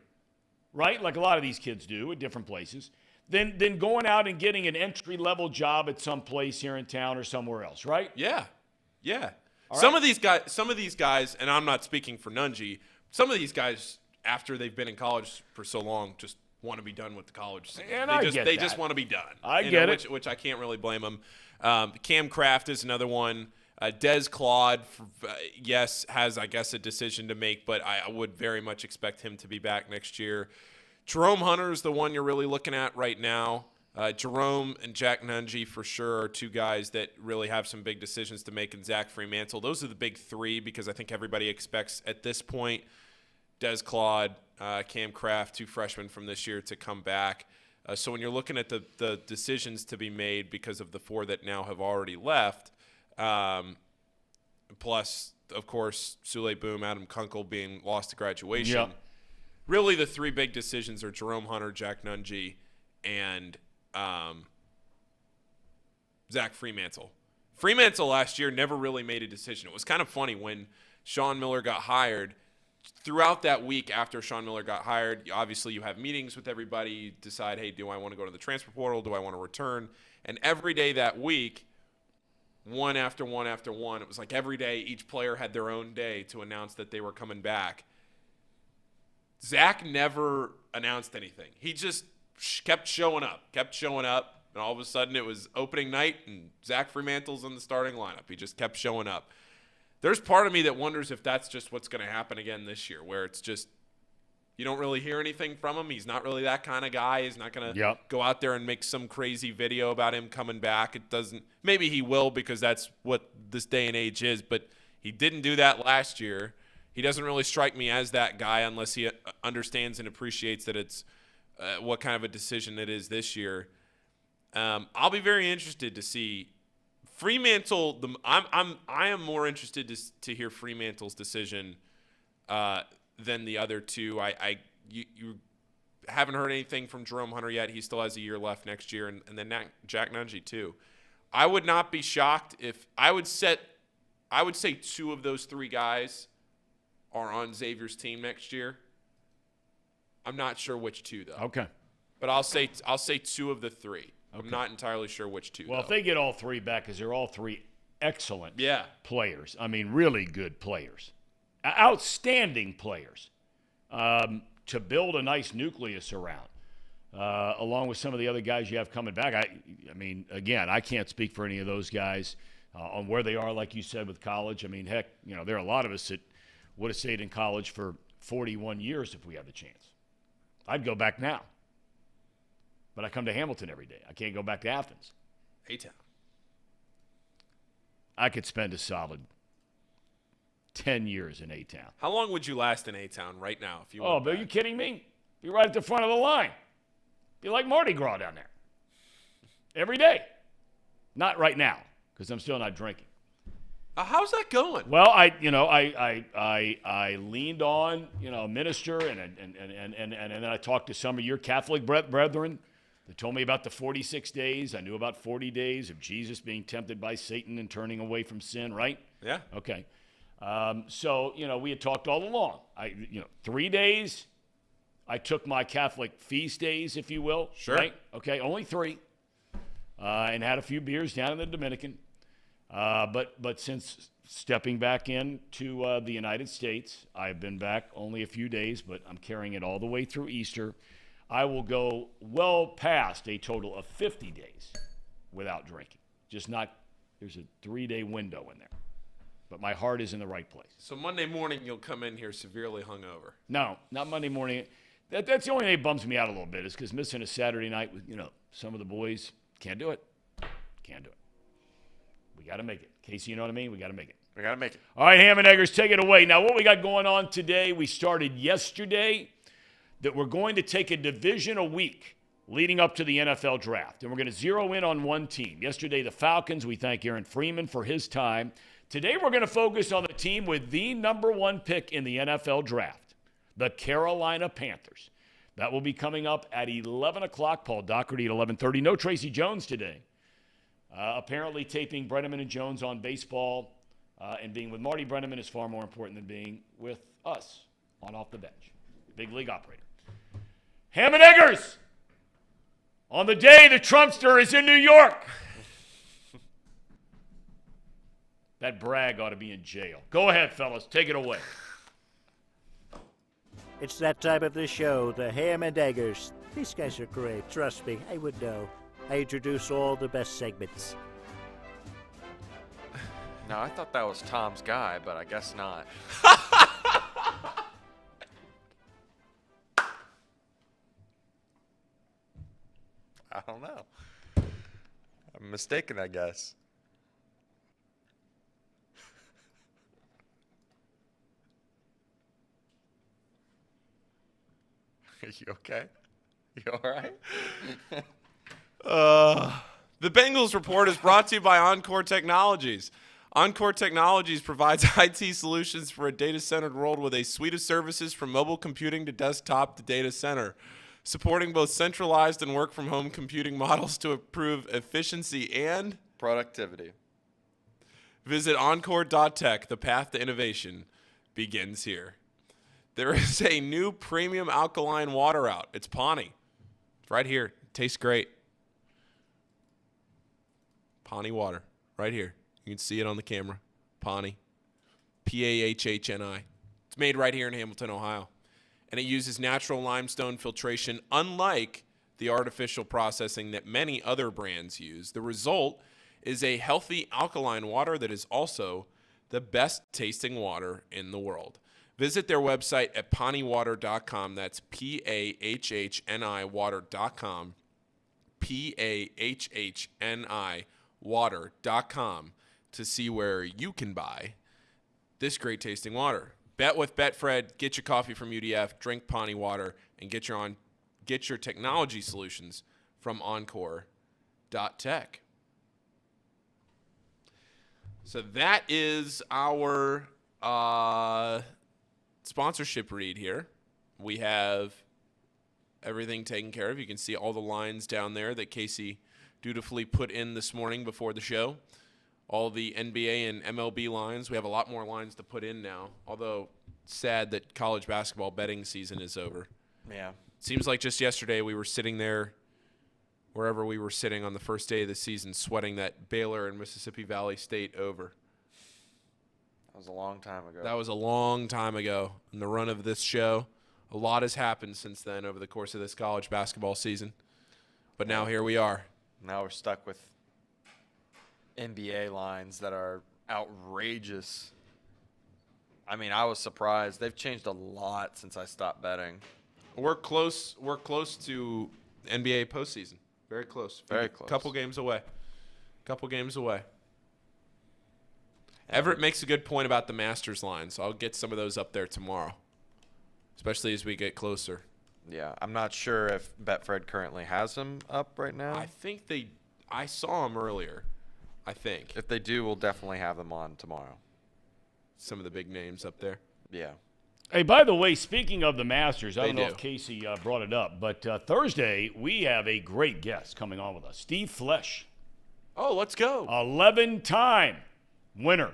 right? Like a lot of these kids do at different places, than going out and getting an entry-level job at some place here in town or somewhere else, right? Yeah. Yeah. All Some right. of these guys, and I'm not speaking for Nungy, some of these guys, after they've been in college for so long, just want to be done with the college scene. And they just want to be done. I get it. Which I can't really blame them. Cam Kraft is another one. Des Claude, yes, has, I guess, a decision to make, but I would very much expect him to be back next year. Jerome Hunter is the one you're really looking at right now. Jerome and Jack Nungy for sure are two guys that really have some big decisions to make, and Zach Fremantle. Those are the big three because I think everybody expects at this point Des Claude, Cam Kraft, 2 freshmen from this year to come back. So when you're looking at the decisions to be made because of the 4 that now have already left, plus, of course, Sule Boom, Adam Kunkel being lost to graduation, Yep. really the 3 big decisions are Jerome Hunter, Jack Nunge, and Zach Fremantle. Fremantle last year never really made a decision. It was kind of funny when Sean Miller got hired. Throughout that week after Sean Miller got hired, obviously you have meetings with everybody. You decide, hey, do I want to go to the transfer portal? Do I want to return? And every day that week, one after one after one, it was like every day each player had their own day to announce that they were coming back. Zach never announced anything. He just kept showing up, and all of a sudden it was opening night, and Zach Fremantle's in the starting lineup. He just kept showing up. There's part of me that wonders if that's just what's going to happen again this year, where it's just you don't really hear anything from him. He's not really that kind of guy. He's not going to go out there and make some crazy video about him coming back. It doesn't. Maybe he will because that's what this day and age is, but he didn't do that last year. He doesn't really strike me as that guy unless he understands and appreciates that it's what kind of a decision it is this year. I'll be very interested to see Fremantle. I am more interested to hear Fremantle's decision than the other 2. You haven't heard anything from Jerome Hunter yet. He still has a year left next year, and then Jack Nunge too. I would not be shocked if I would say 2 of those 3 guys are on Xavier's team next year. I'm not sure which 2 though. Okay. But I'll say 2 of the 3. Okay. I'm not entirely sure which 2. Well, though. if they get all 3 back, because they're all 3 excellent players. I mean, really good players. Outstanding players to build a nice nucleus around, along with some of the other guys you have coming back. I mean, again, I can't speak for any of those guys on where they are, like you said, with college. I mean, heck, there are a lot of us that would have stayed in college for 41 years if we had the chance. I'd go back now. But I come to Hamilton every day. I can't go back to Athens. A-Town. I could spend a solid 10 years in A-Town. How long would you last in A-Town right now? If you but are you kidding me? Be right at the front of the line. Be like Mardi Gras down there. Every day. Not right now, because I'm still not drinking. How's that going? Well, I leaned on, a minister, and then I talked to some of your Catholic brethren. They told me about the 46 days. I knew about 40 days of Jesus being tempted by Satan and turning away from sin, right? Yeah. Okay. So, we had talked all along. 3 days, I took my Catholic feast days, if you will. Sure. Right? Okay, only 3. And had a few beers down in the Dominican. But since stepping back into the United States, I've been back only a few days, but I'm carrying it all the way through Easter. I will go well past a total of 50 days without drinking. There's a 3-day window in there. But my heart is in the right place. So Monday morning you'll come in here severely hungover. No, not Monday morning. That's the only thing that bums me out a little bit is because missing a Saturday night with, some of the boys. Can't do it. Can't do it. We got to make it. Casey, you know what I mean? We got to make it. We got to make it. All right, Ham and Eggers, take it away. Now, what we got going on today, we started yesterday that we're going to take a division a week leading up to the NFL draft. And we're going to zero in on one team. Yesterday, the Falcons. We thank Aaron Freeman for his time. Today, we're going to focus on the team with the number 1 pick in the NFL draft, the Carolina Panthers. That will be coming up at 11 o'clock. Paul Doherty at 11:30. No Tracy Jones today. Apparently, taping Brennaman and Jones on baseball and being with Marty Brennaman is far more important than being with us on Off the Bench. Big league operator. Ham and Eggers! On the day the Trumpster is in New York. That brag ought to be in jail. Go ahead, fellas. Take it away. It's that time of the show, the Ham and Eggers. These guys are great. Trust me, I would know. I introduce all the best segments. No, I thought that was Tom's guy, but I guess not. I don't know. I'm mistaken, I guess. you okay? You all right? The Bengals Report is brought to you by Encore Technologies. Encore Technologies provides IT solutions for a data-centered world with a suite of services from mobile computing to desktop to data center, supporting both centralized and work-from-home computing models to improve efficiency and productivity. Visit encore.tech. The path to innovation begins here. There is a new premium alkaline water out. It's Pawnee. It's right here. It tastes great. Pawnee water. Right here. You can see it on the camera. Pawnee. P-A-H-H-N-I. It's made right here in Hamilton, Ohio. And it uses natural limestone filtration, unlike the artificial processing that many other brands use. The result is a healthy alkaline water that is also the best tasting water in the world. Visit their website at pawneewater.com. That's P-A-H-H-N-I water.com. P-A-H-H-N-I water.com to see where you can buy this great tasting water. Bet with Betfred, get your coffee from UDF, drink Pawnee water, and get your technology solutions from Encore.tech. So that is our sponsorship read here. We have everything taken care of. You can see all the lines down there that Casey dutifully put in this morning before the show. All the NBA and MLB lines. We have a lot more lines to put in now, although it's sad that college basketball betting season is over. Yeah. Seems like just yesterday we were sitting there, wherever we were sitting on the first day of the season, sweating that Baylor and Mississippi Valley State over. That was a long time ago. That was a long time ago in the run of this show. A lot has happened since then over the course of this college basketball season. But now here we are. Now we're stuck with NBA lines that are outrageous. I mean, I was surprised. They've changed a lot since I stopped betting. We're close to NBA postseason. Very close. Very close. Couple games away. Everett makes a good point about the Masters line, so I'll get some of those up there tomorrow, especially as we get closer. Yeah, I'm not sure if Betfred currently has them up right now. I saw them earlier, I think. If they do, we'll definitely have them on tomorrow. Some of the big names up there. Yeah. Hey, by the way, speaking of the Masters, I don't know do. if Casey brought it up, but Thursday we have a great guest coming on with us, Steve Flesch. Oh, let's go. 11-time winner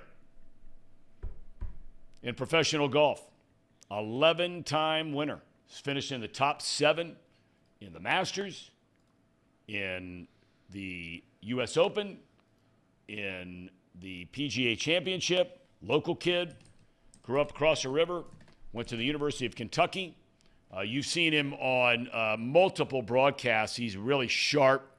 in professional golf. 11-time winner. He's finished in the top 7 in the Masters, in the U.S. Open, in the PGA Championship. Local kid, grew up across the river, went to the University of Kentucky. You've seen him on multiple broadcasts. He's a really sharp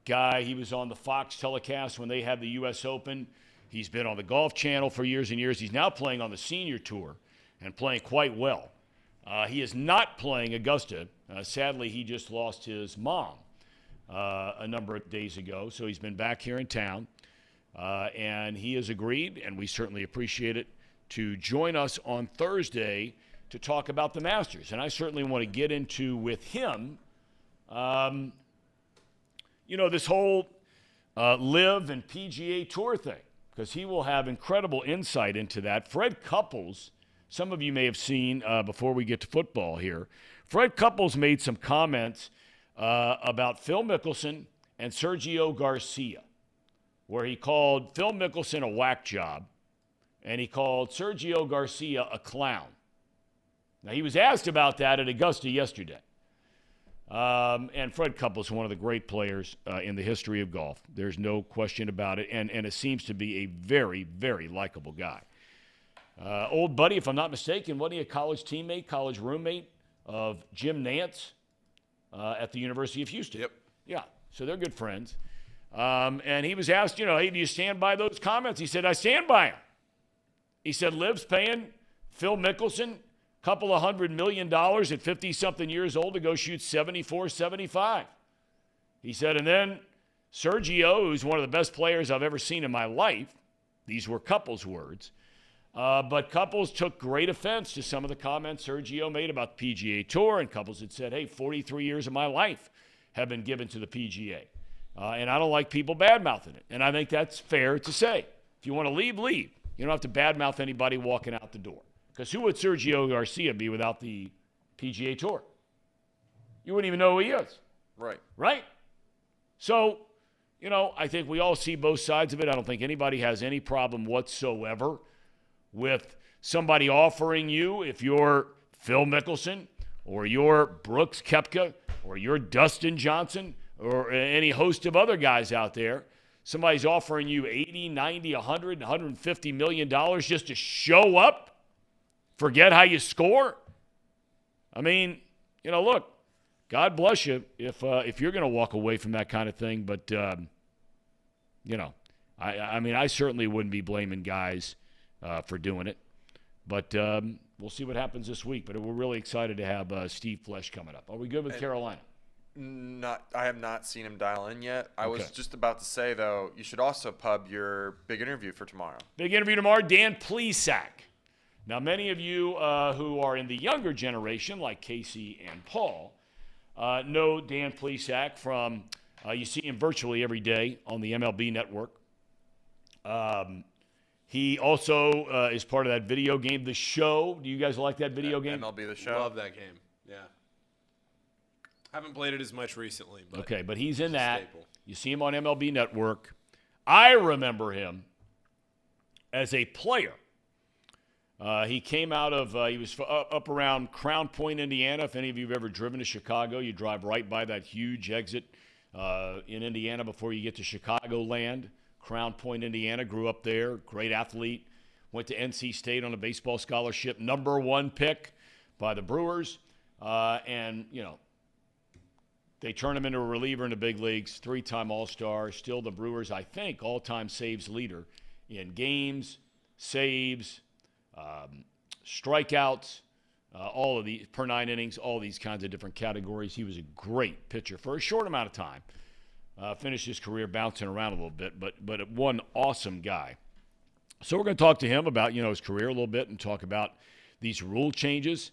guy. He was on the Fox telecast when they had the U.S. Open. He's been on the Golf Channel for years and years. He's now playing on the Senior Tour and playing quite well. He is not playing Augusta. Sadly, he just lost his mom a number of days ago, so he's been back here in town. And he has agreed, and we certainly appreciate it, to join us on Thursday to talk about the Masters. And I certainly want to get into with him, this whole LIV and PGA Tour thing, because he will have incredible insight into that. Fred Couples, some of you may have seen before we get to football here, Fred Couples made some comments about Phil Mickelson and Sergio Garcia, where he called Phil Mickelson a whack job, and he called Sergio Garcia a clown. Now, he was asked about that at Augusta yesterday. And Fred Couples is one of the great players in the history of golf. There's no question about it, and it seems to be a very, very likable guy. Old buddy, if I'm not mistaken, wasn't he a college teammate, college roommate of Jim Nantz at the University of Houston? Yep. Yeah, so they're good friends. And he was asked, hey, do you stand by those comments? He said, I stand by them. He said, Liv's paying Phil Mickelson a couple of $100 million at 50-something years old to go shoot 74, 75. He said, and then Sergio, who's one of the best players I've ever seen in my life, these were Couples' words, But couples took great offense to some of the comments Sergio made about the PGA Tour, and couples had said, hey, 43 years of my life have been given to the PGA. And I don't like people bad-mouthing it. And I think that's fair to say. If you want to leave, leave. You don't have to bad-mouth anybody walking out the door. Because who would Sergio Garcia be without the PGA Tour? You wouldn't even know who he is. Right. Right? So, I think we all see both sides of it. I don't think anybody has any problem whatsoever with somebody offering you, if you're Phil Mickelson or you're Brooks Koepka or you're Dustin Johnson or any host of other guys out there, somebody's offering you $80, $90, $100, $150 million just to show up, forget how you score. I mean, look, God bless you if you're going to walk away from that kind of thing. But, I certainly wouldn't be blaming guys for doing it. But we'll see what happens this week. But we're really excited to have Steve Flesh coming up. Are we good with Carolina? I have not seen him dial in yet. I was just about to say, though, you should also pub your big interview for tomorrow. Big interview tomorrow, Dan Plesac. Now, many of you who are in the younger generation, like Casey and Paul, know Dan Plesac from, you see him virtually every day on the MLB Network. He also is part of that video game, The Show. Do you guys like that video game? MLB The Show. Love that game. Yeah. Haven't played it as much recently. But okay, but he's in that. Staple. You see him on MLB Network. I remember him as a player. He came out of, he was up around Crown Point, Indiana. If any of you have ever driven to Chicago, you drive right by that huge exit in Indiana before you get to Chicagoland. Crown Point, Indiana, grew up there, great athlete. Went to NC State on a baseball scholarship, number 1 pick by the Brewers. They turn him into a reliever in the big leagues, 3-time All-Star, still the Brewers, I think, all-time saves leader in games, saves, strikeouts, all of these, per 9 innings, all these kinds of different categories. He was a great pitcher for a short amount of time. Finished his career bouncing around a little bit, but one awesome guy. So we're going to talk to him about, his career a little bit and talk about these rule changes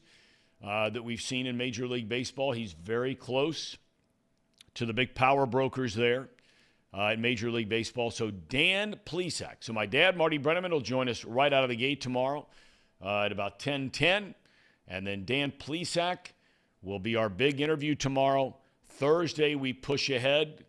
that we've seen in Major League Baseball. He's very close to the big power brokers there in Major League Baseball. So Dan Plesac. So my dad, Marty Brennaman, will join us right out of the gate tomorrow at about 10:10. And then Dan Plesac will be our big interview tomorrow. Thursday, we push ahead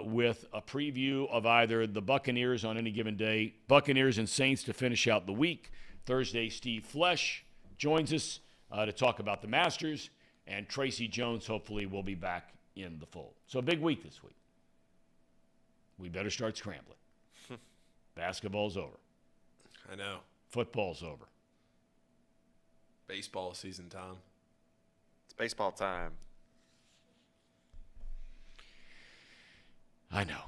with a preview of either the Buccaneers on any given day, Buccaneers and Saints to finish out the week. Thursday, Steve Flesh joins us to talk about the Masters, and Tracy Jones hopefully will be back in the fold. So a big week this week. We better start scrambling. Basketball's over. I know. Football's over. Baseball season, Tom. It's baseball time. I know.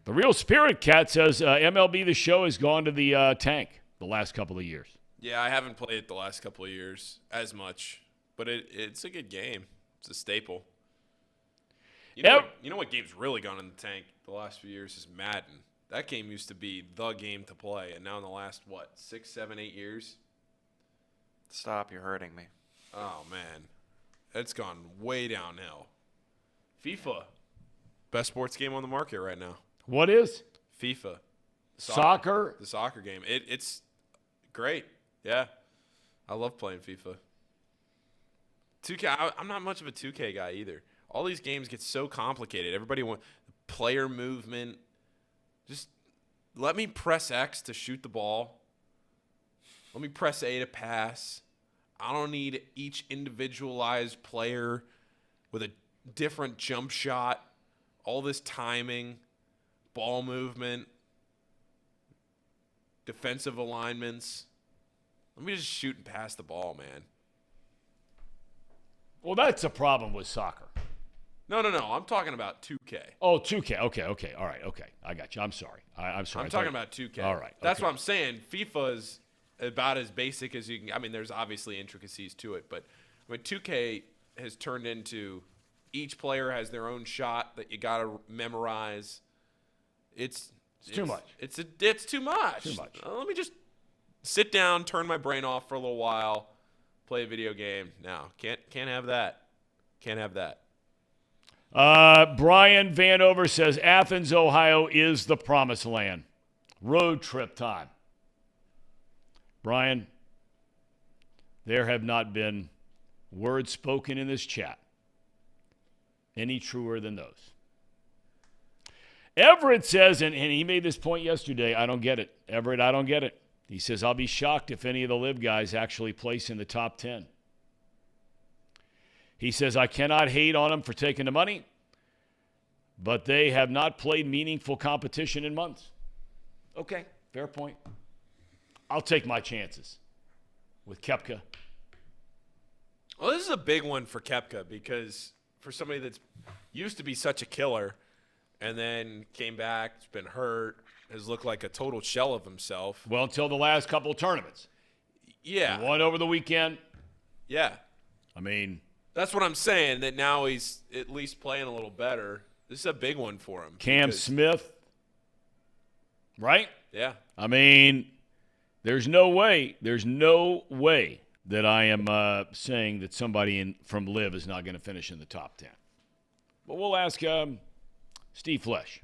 The Real Spirit Cat says MLB The Show has gone to the tank the last couple of years. Yeah, I haven't played it the last couple of years as much, but it's a good game. It's a staple. You know what game's really gone in the tank the last few years is Madden. That game used to be the game to play, and now in the last, 6, 7, 8 years? Stop, you're hurting me. Oh, man. It's gone way downhill. FIFA. Best sports game on the market right now. What is? FIFA. Soccer? The soccer game. It's great. Yeah. I love playing FIFA. 2K, I'm not much of a 2K guy either. All these games get so complicated. Everybody wants player movement. Just let me press X to shoot the ball. Let me press A to pass. I don't need each individualized player with a different jump shot, all this timing, ball movement, defensive alignments. Let me just shoot and pass the ball, man. Well, that's a problem with soccer. No. I'm talking about 2K. Oh, 2K. Okay. All right. Okay. I got you. I'm sorry. I'm sorry. I'm talking about 2K. All right. That's okay. what I'm saying. FIFA is about as basic as you can. I mean, there's obviously intricacies to it, but 2K has turned into each player has their own shot that you got to memorize. It's too much. It's too much. Too much. Let me just sit down, turn my brain off for a little while, play a video game. No, can't have that. Can't have that. Brian Vanover says Athens, Ohio is the promised land. Road trip time. Brian, there have not been words spoken in this chat any truer than those. Everett says, and he made this point yesterday, I don't get it. Everett, I don't get it. He says, I'll be shocked if any of the Live guys actually place in the top 10. He says, I cannot hate on them for taking the money, but they have not played meaningful competition in months. Okay, fair point. I'll take my chances with Koepka. Well, this is a big one for Koepka because for somebody that's used to be such a killer and then came back, has been hurt, has looked like a total shell of himself. Well, until the last couple of tournaments. Yeah. One over the weekend. Yeah. I mean, that's what I'm saying, that now he's at least playing a little better. This is a big one for him. Cam Smith, right? Yeah. I mean, there's no way that I am saying that somebody from Live is not going to finish in the top 10. But we'll ask Steve Flesh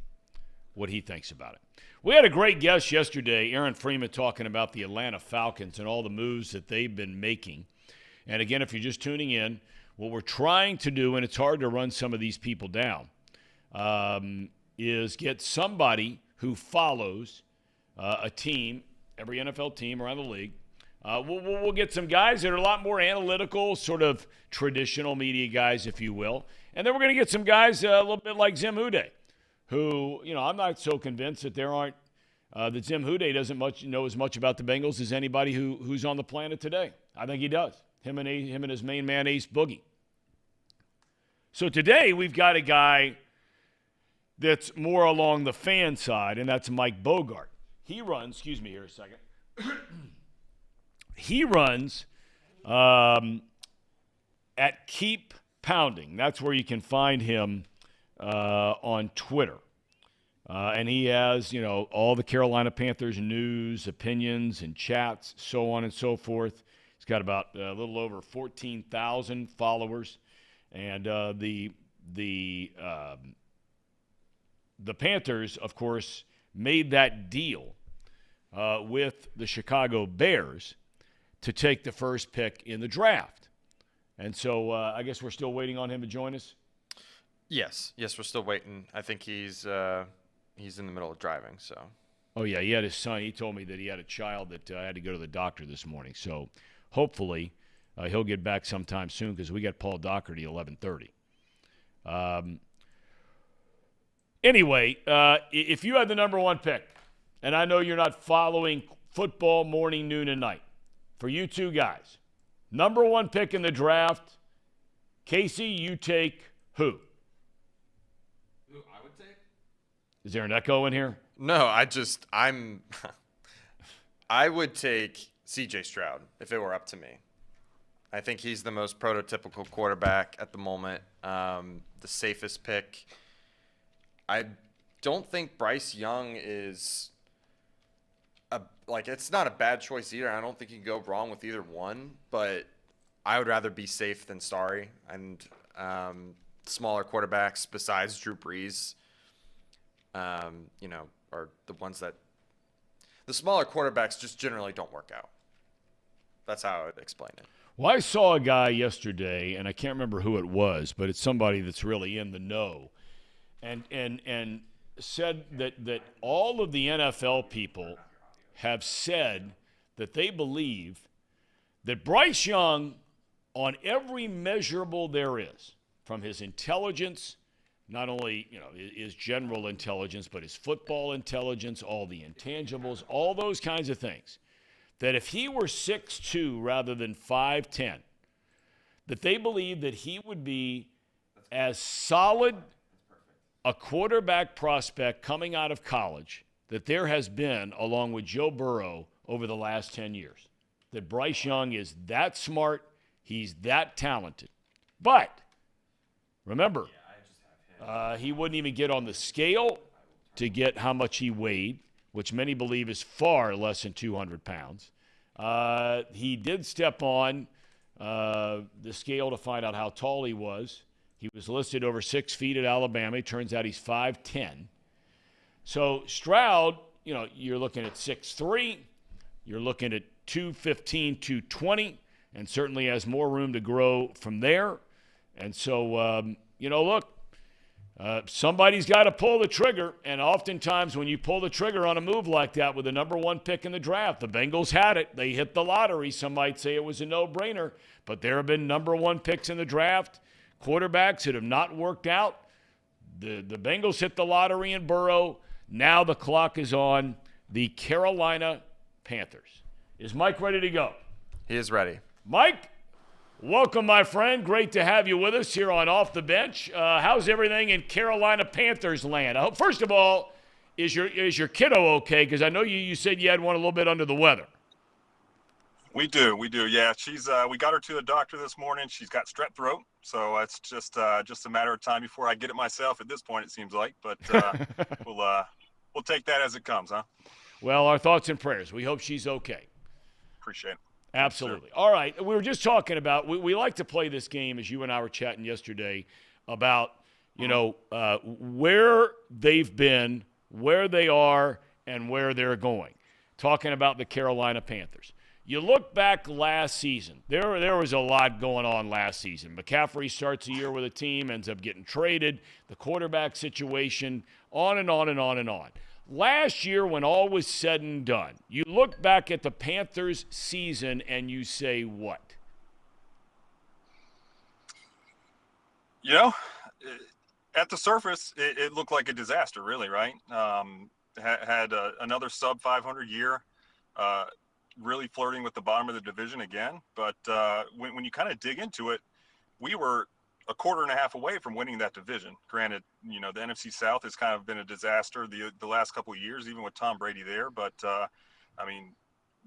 what he thinks about it. We had a great guest yesterday, Aaron Freeman, talking about the Atlanta Falcons and all the moves that they've been making. And again, if you're just tuning in, what we're trying to do, and it's hard to run some of these people down, is get somebody who follows a team, every NFL team around the league. We'll get some guys that are a lot more analytical, sort of traditional media guys, if you will. And then we're going to get some guys a little bit like Zim Uday, who, I'm not so convinced that that Zim Uday doesn't know as much about the Bengals as anybody who's on the planet today. I think he does. Him and his main man, Ace Boogie. So today we've got a guy that's more along the fan side, and that's Mike Bogart. He runs, excuse me here a second. He runs at Keep Pounding. That's where you can find him on Twitter. And he has, all the Carolina Panthers news, opinions, and chats, so on and so forth. He's got about a little over 14,000 followers. And the Panthers, of course, made that deal with the Chicago Bears to take the first pick in the draft. And so I guess we're still waiting on him to join us? Yes, we're still waiting. I think he's in the middle of driving, so. Oh, yeah, he had his son. He told me that he had a child that had to go to the doctor this morning. So hopefully he'll get back sometime soon because we got Paul Doherty at 11:30. Anyway, if you had the number one pick, and I know you're not following football morning, noon, and night, for you two guys, number one pick in the draft, Casey, you take who? Who I would take? Is there an echo in here? No, I would take C.J. Stroud if it were up to me. I think he's the most prototypical quarterback at the moment, the safest pick. I don't think Bryce Young is it's not a bad choice either. I don't think you can go wrong with either one, but I would rather be safe than sorry. And smaller quarterbacks besides Drew Brees, are the ones that the smaller quarterbacks just generally don't work out. That's how I would explain it. Well, I saw a guy yesterday, and I can't remember who it was, but it's somebody that's really in the know, and said that all of the NFL people have said that they believe that Bryce Young, on every measurable there is, from his intelligence, not only his general intelligence, but his football intelligence, all the intangibles, all those kinds of things, that if he were 6'2" rather than 5'10", that they believe that he would be as solid a quarterback prospect coming out of college that there has been, along with Joe Burrow, over the last 10 years. That Bryce Young is that smart, he's that talented. But, remember, he wouldn't even get on the scale to get how much he weighed, which many believe is far less than 200 pounds. He did step on the scale to find out how tall he was. He was listed over 6 feet at Alabama. It turns out he's 5'10". So Stroud, you're looking at 6'3". You're looking at 215, 220, and certainly has more room to grow from there. And so, look, somebody's got to pull the trigger, and oftentimes when you pull the trigger on a move like that with the number 1 pick in the draft, the Bengals had it. They hit the lottery. Some might say it was a no-brainer, but there have been number 1 picks in the draft, quarterbacks that have not worked out. The Bengals hit the lottery in Burrow. Now the clock is on the Carolina Panthers. Is Mike ready to go? He is ready. Mike, welcome, my friend. Great to have you with us here on Off the Bench. How's everything in Carolina Panthers land? I hope, first of all, is your kiddo okay? Because I know you said you had one a little bit under the weather. We do. Yeah, she's. We got her to the doctor this morning. She's got strep throat, so it's just a matter of time before I get it myself. At this point, it seems like, but we'll take that as it comes, huh? Well, our thoughts and prayers. We hope she's okay. Appreciate it. Absolutely. All right. We were just talking about, we like to play this game, as you and I were chatting yesterday, about, where they've been, where they are, and where they're going. Talking about the Carolina Panthers. You look back last season, there was a lot going on last season. McCaffrey starts the year with a team, ends up getting traded, the quarterback situation, on and on and on and on. Last year, when all was said and done, you look back at the Panthers' season and you say what? At the surface, it looked like a disaster, really, right? Had another sub-500 year, really flirting with the bottom of the division again. But when you kind of dig into it, we were a quarter and a half away from winning that division. Granted, the NFC South has kind of been a disaster the last couple of years, even with Tom Brady there. But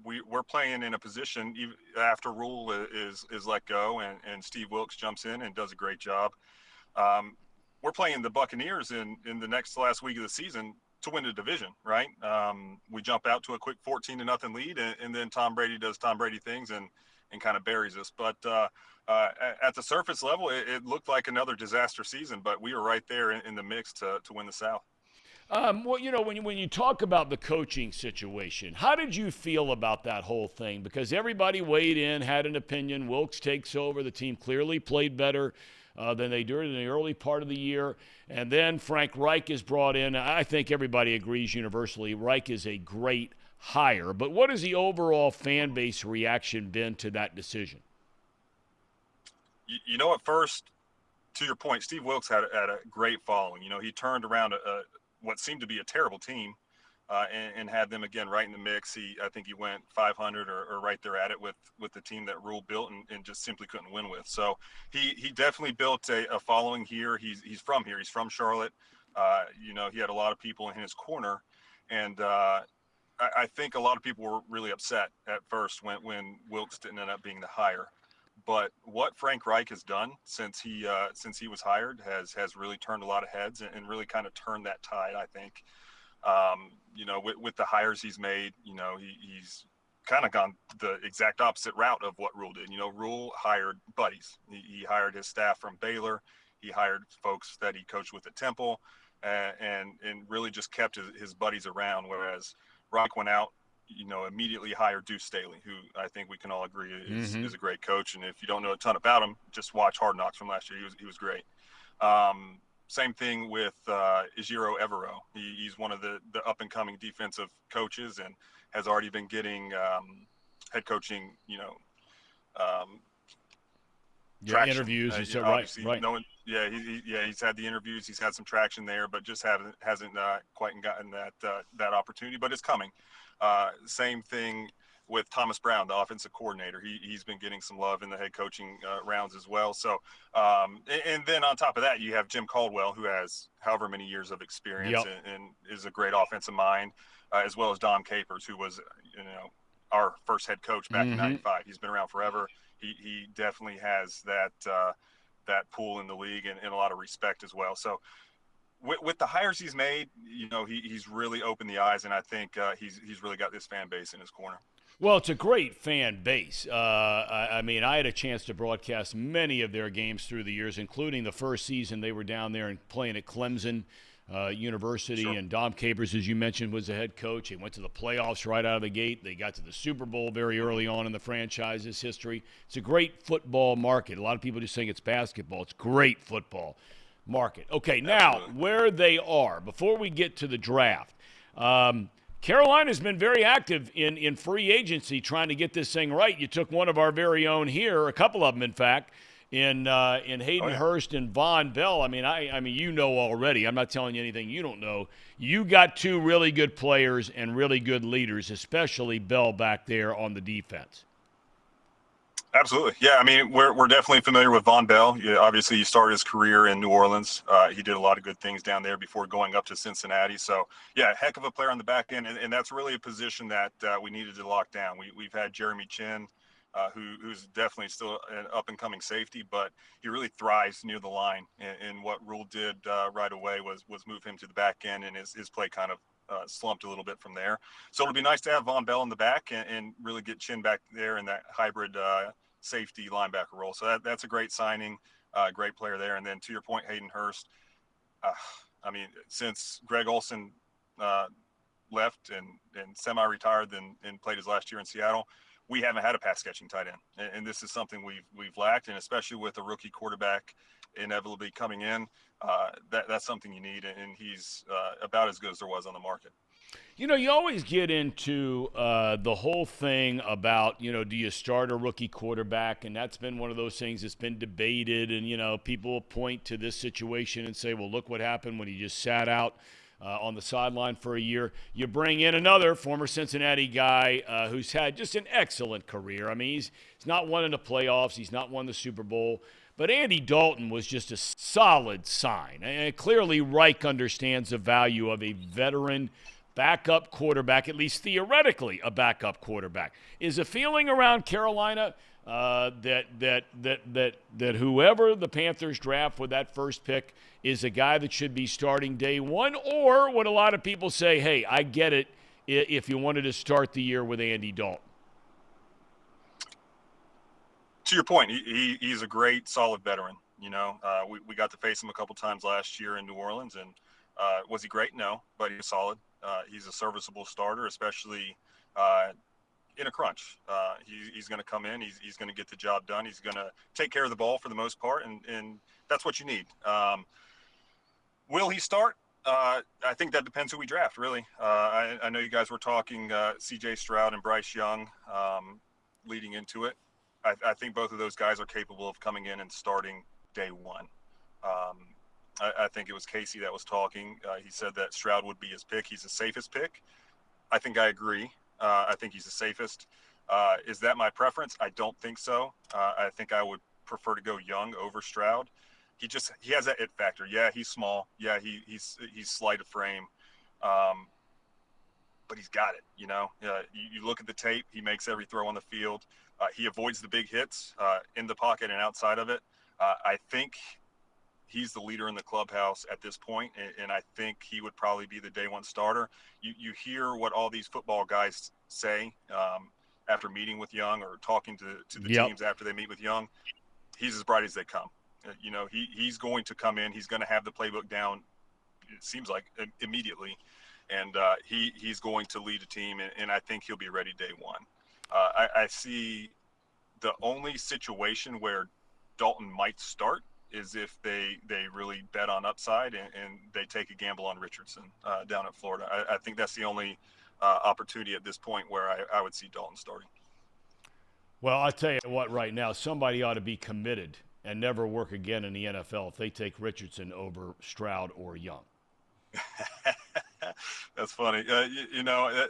we're playing in a position even after Rule is let go and Steve Wilks jumps in and does a great job. We're playing the Buccaneers in the last week of the season to win the division, right? We jump out to a quick 14-0 lead, and then Tom Brady does Tom Brady things and kind of buries us. But at the surface level, it looked like another disaster season, but we were right there in the mix to win the South. When you talk about the coaching situation, how did you feel about that whole thing? Because everybody weighed in, had an opinion. Wilks takes over. The team clearly played better than they did in the early part of the year. And then Frank Reich is brought in. I think everybody agrees universally Reich is a great hire. But what has the overall fan base reaction been to that decision? At first, to your point, Steve Wilks had a great following. He turned around what seemed to be a terrible team and had them again right in the mix. I think he went 500 or right there at it with the team that Rule built and just simply couldn't win with. So he definitely built a following here. He's from here. He's from Charlotte. He had a lot of people in his corner, and I think a lot of people were really upset at first when Wilks didn't end up being the hire. But what Frank Reich has done since he was hired has really turned a lot of heads and really kind of turned that tide, I think. With the hires he's made, he's kind of gone the exact opposite route of what Rule did. Rule hired buddies. He hired his staff from Baylor. He hired folks that he coached with at Temple and really just kept his buddies around, whereas Reich went out, immediately hired Deuce Staley, who I think we can all agree is a great coach. And if you don't know a ton about him, just watch Hard Knocks from last year. He was great. Same thing with Ejiro Evero. He's one of the up-and-coming defensive coaches and has already been getting head coaching, traction. Interviews. Right. He's had the interviews. He's had some traction there, but just hasn't quite gotten that opportunity. But it's coming. Same thing with Thomas Brown, the offensive coordinator. He's been getting some love in the head coaching rounds as well. So, and then on top of that, you have Jim Caldwell, who has however many years of experience and is a great offensive mind, as well as Dom Capers, who was, our first head coach back in '95. He's been around forever. He definitely has that pull in the league and a lot of respect as well. So with the hires he's made, he's really opened the eyes, and I think he's really got this fan base in his corner. Well, it's a great fan base. I mean, I had a chance to broadcast many of their games through the years, including the first season they were down there and playing at Clemson University. Sure. And Dom Capers, as you mentioned, was the head coach. They went to the playoffs right out of the gate. They got to the Super Bowl very early on in the franchise's history. It's a great football market. A lot of people just think it's basketball. It's great football market. Okay, now, where they are, before we get to the draft, Carolina's been very active in free agency trying to get this thing right. You took one of our very own here, a couple of them, in fact, in Hayden Hurst and Von Bell. I mean, you know already. I'm not telling you anything you don't know. You got two really good players and really good leaders, especially Bell back there on the defense. Absolutely. Yeah, I mean, we're definitely familiar with Von Bell. Yeah, obviously, he started his career in New Orleans. He did a lot of good things down there before going up to Cincinnati. So, yeah, heck of a player on the back end, and that's really a position that we needed to lock down. We've had Jeremy Chin, who's definitely still an up-and-coming safety, but he really thrives near the line. And what Rule did right away was move him to the back end, and his play kind of slumped a little bit from there. So it'll be nice to have Von Bell in the back and really get Chin back there in that hybrid safety linebacker role. So that's a great signing, great player there. And then to your point, Hayden Hurst, I mean, since Greg Olson left and semi-retired and played his last year in Seattle, we haven't had a pass-catching tight end. And this is something we've lacked, and especially with a rookie quarterback inevitably coming in, that's something you need, and he's about as good as there was on the market. You know, you always get into the whole thing about, do you start a rookie quarterback? And that's been one of those things that's been debated. And, people will point to this situation and say, well, look what happened when he just sat out on the sideline for a year. You bring in another former Cincinnati guy who's had just an excellent career. I mean, he's not won in the playoffs. He's not won the Super Bowl. But Andy Dalton was just a solid sign. And clearly Reich understands the value of a veteran backup quarterback, at least theoretically a backup quarterback. Is a feeling around Carolina that whoever the Panthers draft with that first pick is a guy that should be starting day one? Or would a lot of people say, hey, I get it if you wanted to start the year with Andy Dalton? To your point, he's a great, solid veteran. We got to face him a couple times last year in New Orleans, and was he great? No, but he was solid. He's a serviceable starter, especially in a crunch. He's going to come in. He's going to get the job done. He's going to take care of the ball for the most part, and that's what you need. Will he start? I think that depends who we draft, really. I know you guys were talking C.J. Stroud and Bryce Young leading into it. I think both of those guys are capable of coming in and starting day one. I think it was Casey that was talking. He said that Stroud would be his pick. He's the safest pick. I think I agree. I think he's the safest. Is that my preference? I don't think so. I think I would prefer to go Young over Stroud. He has that it factor. Yeah, he's small. Yeah, he's slight of frame. But he's got it, You look at the tape, he makes every throw on the field. He avoids the big hits in the pocket and outside of it. I think he's the leader in the clubhouse at this point, and I think he would probably be the day one starter. You hear what all these football guys say after meeting with Young or talking to the teams after they meet with Young. He's as bright as they come. He's going to come in. He's going to have the playbook down, it seems like, immediately. And he's going to lead a team, and I think he'll be ready day one. I see the only situation where Dalton might start is if they really bet on upside and they take a gamble on Richardson down at Florida. I think that's the only opportunity at this point where I would see Dalton starting. Well, I'll tell you what, right now, somebody ought to be committed and never work again in the NFL if they take Richardson over Stroud or Young. That's funny.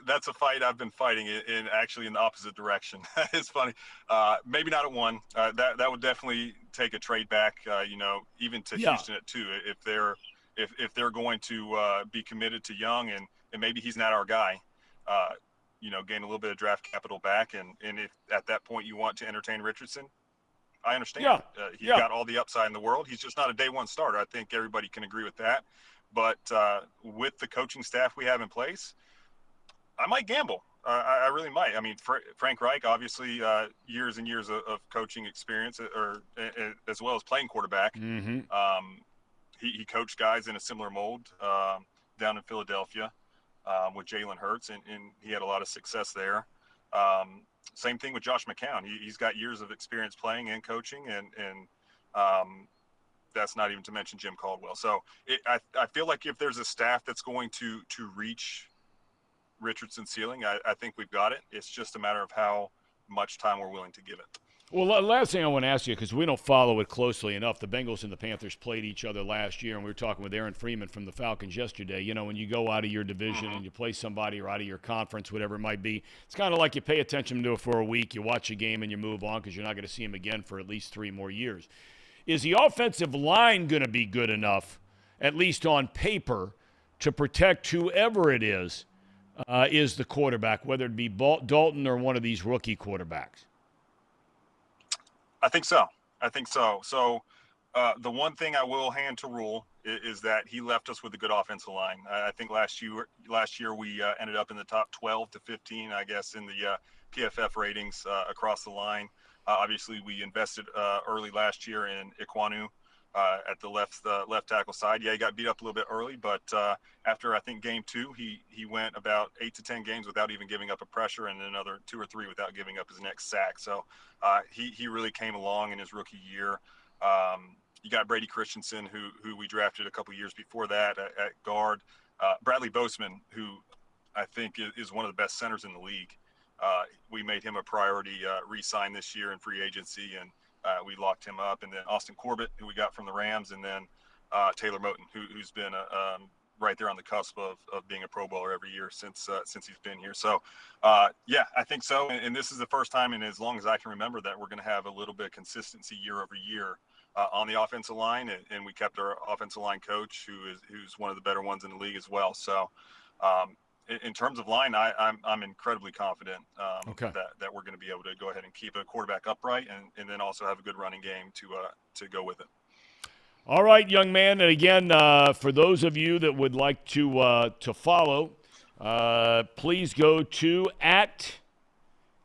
That's a fight I've been fighting in the opposite direction. It's funny. Maybe not at one. That would definitely take a trade back. Even to Houston at two. If they're going to be committed to Young and maybe he's not our guy. Gain a little bit of draft capital back, and if at that point you want to entertain Richardson, I understand. He's got all the upside in the world. He's just not a day one starter. I think everybody can agree with that. But with the coaching staff we have in place, I might gamble. I really might. I mean, Frank Reich, obviously, years and years of coaching experience, as well as playing quarterback. Mm-hmm. He coached guys in a similar mold down in Philadelphia with Jalen Hurts, and he had a lot of success there. Same thing with Josh McCown. He's got years of experience playing and coaching, and that's not even to mention Jim Caldwell. So I feel like if there's a staff that's going to reach Richardson's ceiling, I think we've got it. It's just a matter of how much time we're willing to give it. Well, last thing I want to ask you, because we don't follow it closely enough, the Bengals and the Panthers played each other last year, and we were talking with Aaron Freeman from the Falcons yesterday. You know, when you go out of your division and you play somebody or out of your conference, whatever it might be, it's kind of like you pay attention to it for a week, you watch a game, and you move on because you're not going to see him again for at least 3 more years. Is the offensive line going to be good enough, at least on paper, to protect whoever it is the quarterback, whether it be Dalton or one of these rookie quarterbacks? I think so. So the one thing I will hand to Rule is that he left us with a good offensive line. I think last year we ended up in the top 12 to 15, I guess, in the PFF ratings across the line. Obviously, we invested early last year in UCONN at the left tackle side. Yeah, he got beat up a little bit early, but after I think game 2, he went about 8 to 10 games without even giving up a pressure, and another 2 or 3 without giving up his next sack. So he really came along in his rookie year. You got Brady Christensen, who we drafted a couple years before that at guard. Bradley Boseman, who I think is one of the best centers in the league. We made him a priority re-sign this year in free agency, and we locked him up. And then Austin Corbett, who we got from the Rams, and then Taylor Moton, who's been right there on the cusp of being a Pro Bowler every year since he's been here. So, yeah, I think so. And this is the first time in as long as I can remember that we're going to have a little bit of consistency year over year on the offensive line. And we kept our offensive line coach, who's one of the better ones in the league as well. So, in terms of line, I'm incredibly confident that we're going to be able to go ahead and keep a quarterback upright and then also have a good running game to go with it. All right, young man. And again, for those of you that would like to follow, please go to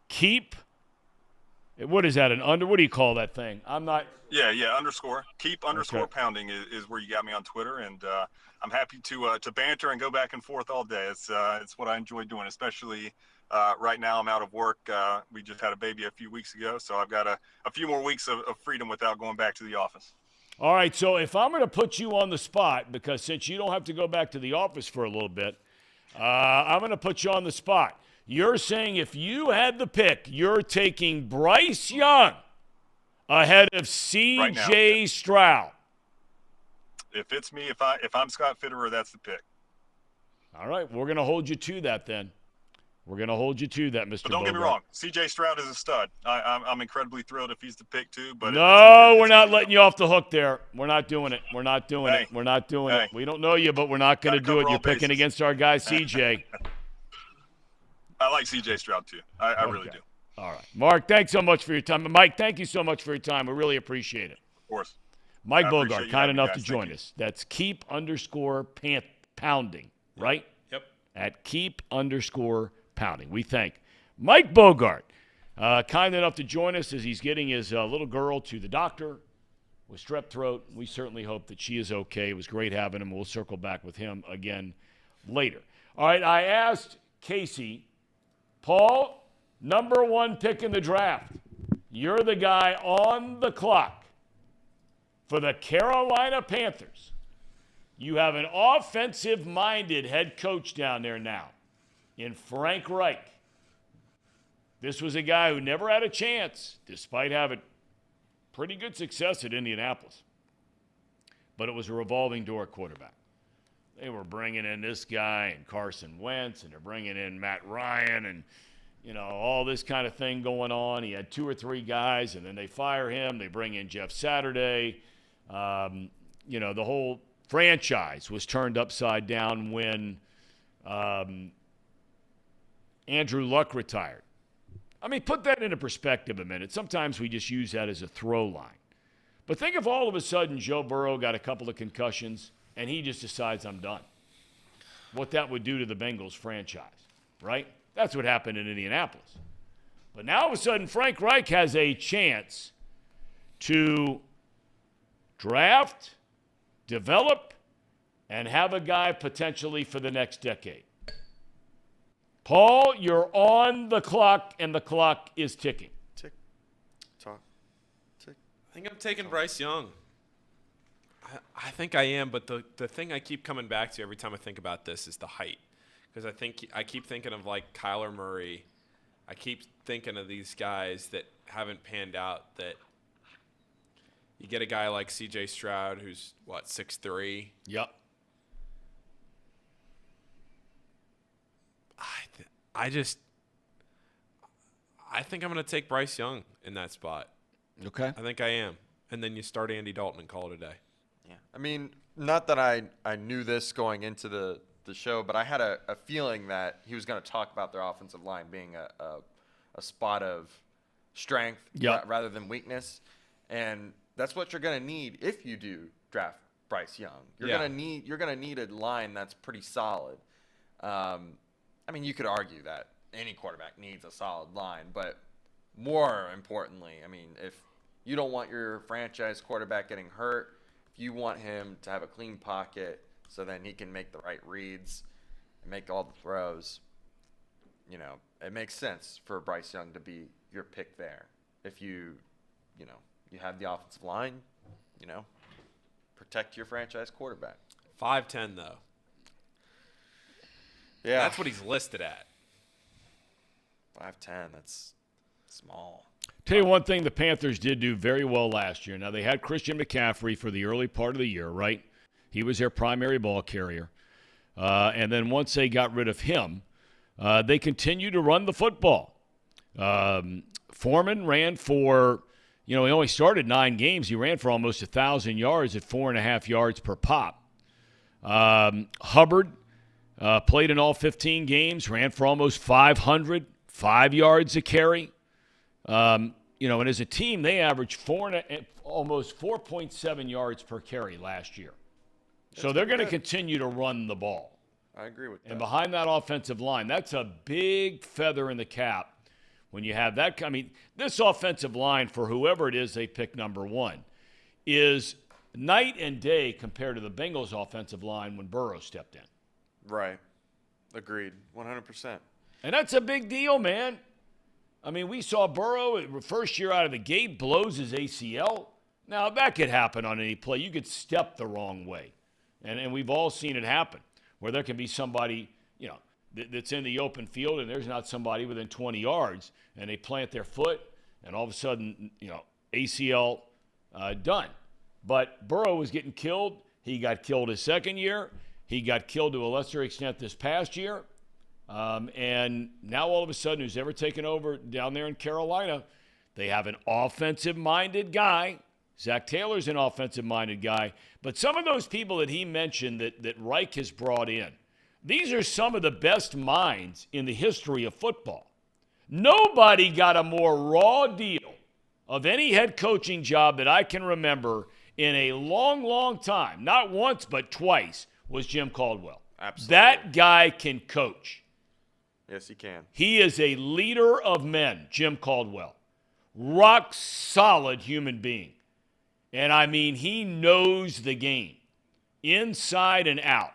@keep. What is that? What do you call that thing? I'm not. Yeah. Underscore. Keep underscore pounding is where you got me on Twitter, and I'm happy to banter and go back and forth all day. It's what I enjoy doing, especially right now. I'm out of work. We just had a baby a few weeks ago, so I've got a few more weeks of freedom without going back to the office. All right, so if I'm going to put you on the spot, because since you don't have to go back to the office for a little bit, I'm going to put you on the spot. You're saying if you had the pick, you're taking Bryce Young ahead of C.J. Stroud. If it's me, if I'm Scott Fitterer, that's the pick. All right, we're going to hold you to that then. We're going to hold you to that, Mr. But don't Bogart. get me wrong. C.J. Stroud is a stud. I'm incredibly thrilled if he's the pick too. But no, we're not letting you off the hook there. We're not doing it. We're not doing it. We're not doing it. We don't know you, but we're not going to do it. You're picking against our guy, C.J. I like C.J. Stroud too. I really do. All right. Mark, thanks so much for your time. Mike, thank you so much for your time. We really appreciate it. Of course. Mike Bogart, kind enough to join us. That's keep_pounding, right? Yep. At keep_pounding. We thank Mike Bogart, kind enough to join us as he's getting his little girl to the doctor with strep throat. We certainly hope that she is okay. It was great having him. We'll circle back with him again later. All right, I asked Casey, Paul, number 1 pick in the draft. You're the guy on the clock for the Carolina Panthers. You have an offensive-minded head coach down there now in Frank Reich. This was a guy who never had a chance, despite having pretty good success at Indianapolis. But it was a revolving door quarterback. They were bringing in this guy and Carson Wentz, and they're bringing in Matt Ryan and, all this kind of thing going on. He had 2 or 3 guys, and then they fire him. They bring in Jeff Saturday. The whole franchise was turned upside down when Andrew Luck retired. I mean, put that into perspective a minute. Sometimes we just use that as a throw line. But think if all of a sudden Joe Burrow got a couple of concussions and he just decides I'm done. What that would do to the Bengals franchise, right? That's what happened in Indianapolis. But now all of a sudden, Frank Reich has a chance to draft, develop, and have a guy potentially for the next decade. Paul, you're on the clock, and the clock is ticking. Tick, tock, tick. I think I'm taking Bryce Young. I think I am, but the thing I keep coming back to every time I think about this is the height. Because I keep thinking of like Kyler Murray. I keep thinking of these guys that haven't panned out. That you get a guy like C.J. Stroud, who's 6'3". Yep. I think I'm going to take Bryce Young in that spot. Okay. I think I am. And then you start Andy Dalton and call it a day. Yeah. I mean, not that I knew this going into the show, but I had a feeling that he was going to talk about their offensive line being a spot of strength rather than weakness. And that's what you're going to need if you do draft Bryce Young. You're going to need a line that's pretty solid. I mean, you could argue that any quarterback needs a solid line, but more importantly, I mean, if you don't want your franchise quarterback getting hurt, if you want him to have a clean pocket so then he can make the right reads and make all the throws, it makes sense for Bryce Young to be your pick there. If you have the offensive line, protect your franchise quarterback. 5'10", though. Yeah. That's what he's listed at. 5'10", that's small. Tell you one thing the Panthers did do very well last year. Now, they had Christian McCaffrey for the early part of the year, right? He was their primary ball carrier. And then once they got rid of him, they continued to run the football. Foreman ran for, he only started 9 games. He ran for almost 1,000 yards at 4.5 yards per pop. Hubbard played in all 15 games, ran for almost 500, 5 yards a carry. And as a team, they averaged almost 4.7 yards per carry last year. So they're going to continue to run the ball. I agree with that. And behind that offensive line, that's a big feather in the cap when you have that. I mean, this offensive line, for whoever it is they pick number 1, is night and day compared to the Bengals' offensive line when Burrow stepped in. Right. Agreed. 100%. And that's a big deal, man. I mean, we saw Burrow, first year out of the gate, blows his ACL. Now, that could happen on any play. You could step the wrong way. And we've all seen it happen, where there can be somebody, that's in the open field and there's not somebody within 20 yards, and they plant their foot, and all of a sudden, ACL done. But Burrow was getting killed. He got killed his second year. He got killed to a lesser extent this past year. And now all of a sudden, who's ever taken over down there in Carolina, they have an offensive-minded guy. Zach Taylor's an offensive-minded guy. But some of those people that he mentioned that Reich has brought in, these are some of the best minds in the history of football. Nobody got a more raw deal of any head coaching job that I can remember in a long, long time. Not once, but twice, was Jim Caldwell. Absolutely. That guy can coach. Yes, he can. He is a leader of men, Jim Caldwell. Rock solid human being. And I mean, he knows the game inside and out.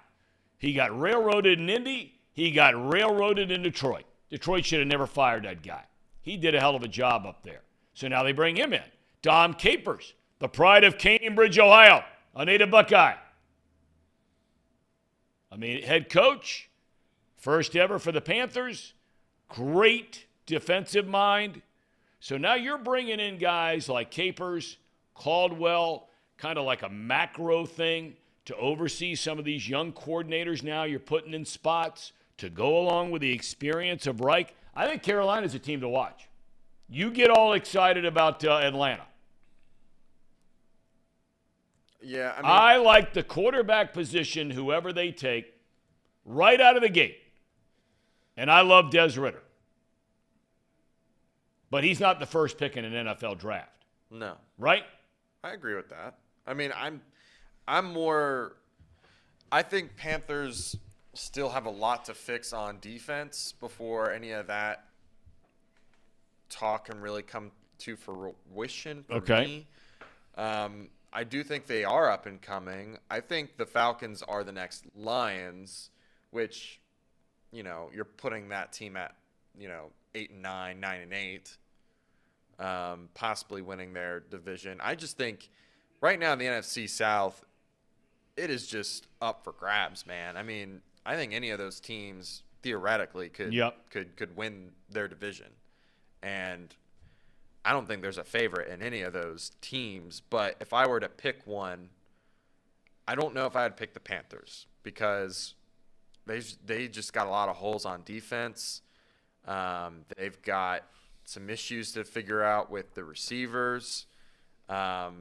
He got railroaded in Indy. He got railroaded in Detroit. Detroit should have never fired that guy. He did a hell of a job up there. So now they bring him in. Thom Capers, the pride of Cambridge, Ohio, a native Buckeye. I mean, head coach, first ever for the Panthers, great defensive mind. So now you're bringing in guys like Capers, Caldwell, kind of like a macro thing to oversee some of these young coordinators now you're putting in spots to go along with the experience of Reich. I think Carolina's a team to watch. You get all excited about Atlanta. Yeah, I like the quarterback position, whoever they take, right out of the gate. And I love Des Ridder. But he's not the first pick in an NFL draft. No. Right? I agree with that. I mean, I'm more I think Panthers still have a lot to fix on defense before any of that talk can really come to fruition for me. I do think they are up and coming. I think the Falcons are the next Lions, which, you're putting that team at, 8-9, 9-8, possibly winning their division. I just think right now in the NFC South, it is just up for grabs, man. I mean, I think any of those teams theoretically could win their division. And I don't think there's a favorite in any of those teams. But if I were to pick one, I don't know if I'd pick the Panthers because they just got a lot of holes on defense. They've got some issues to figure out with the receivers. I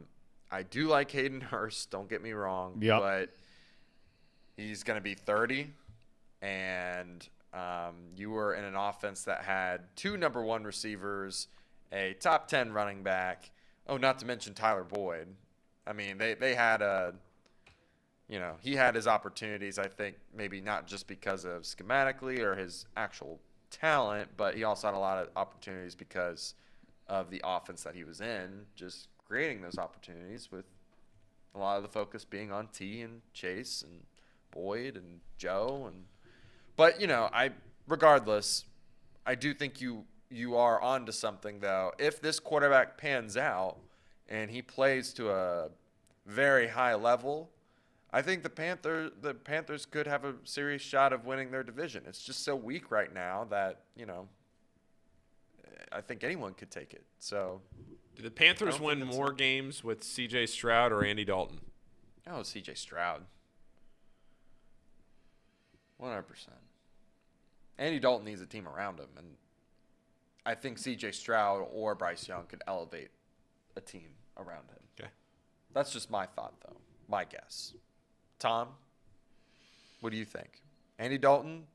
do like Hayden Hurst, don't get me wrong, but he's going to be 30, and you were in an offense that had 2 number 1 receivers, a top 10 running back. Oh, not to mention Tyler Boyd. I mean, they had he had his opportunities, I think, maybe not just because of schematically or his actual talent, but he also had a lot of opportunities because of the offense that he was in, just creating those opportunities with a lot of the focus being on T and Chase and Boyd and Joe. But regardless, I do think you are onto something, though. If this quarterback pans out and he plays to a very high level, I think the Panthers could have a serious shot of winning their division. It's just so weak right now that, I think anyone could take it. So, do the Panthers win more games with C.J. Stroud or Andy Dalton? Oh, C.J. Stroud. 100%. Andy Dalton needs a team around him, and I think C.J. Stroud or Bryce Young could elevate a team around him. Okay. That's just my thought, though. My guess. Thom, what do you think? Andy Dalton,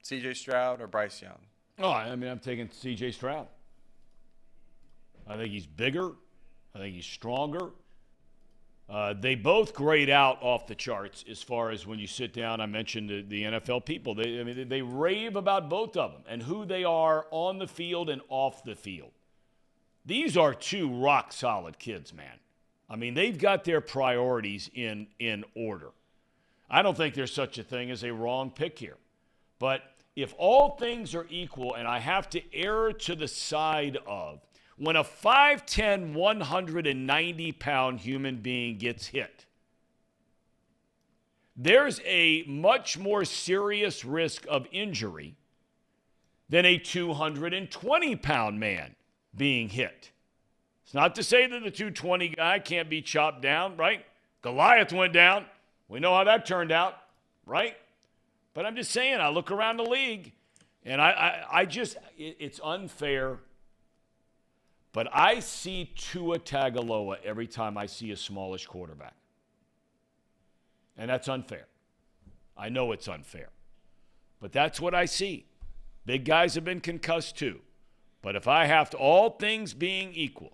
C.J. Stroud, or Bryce Young? Oh, I mean, I'm taking C.J. Stroud. I think he's bigger. I think he's stronger. They both grade out off the charts as far as when you sit down. I mentioned the NFL people. They rave about both of them and who they are on the field and off the field. These are 2 rock-solid kids, man. I mean, they've got their priorities in order. I don't think there's such a thing as a wrong pick here. But if all things are equal, and I have to err to the side of, when a 5'10", 190-pound human being gets hit, there's a much more serious risk of injury than a 220-pound man being hit. It's not to say that the 220 guy can't be chopped down, right? Goliath went down. We know how that turned out, right? But I'm just saying, I look around the league, and I just, it's unfair. But I see Tua Tagovailoa every time I see a smallish quarterback. And that's unfair. I know it's unfair. But that's what I see. Big guys have been concussed too. But if I have to, all things being equal,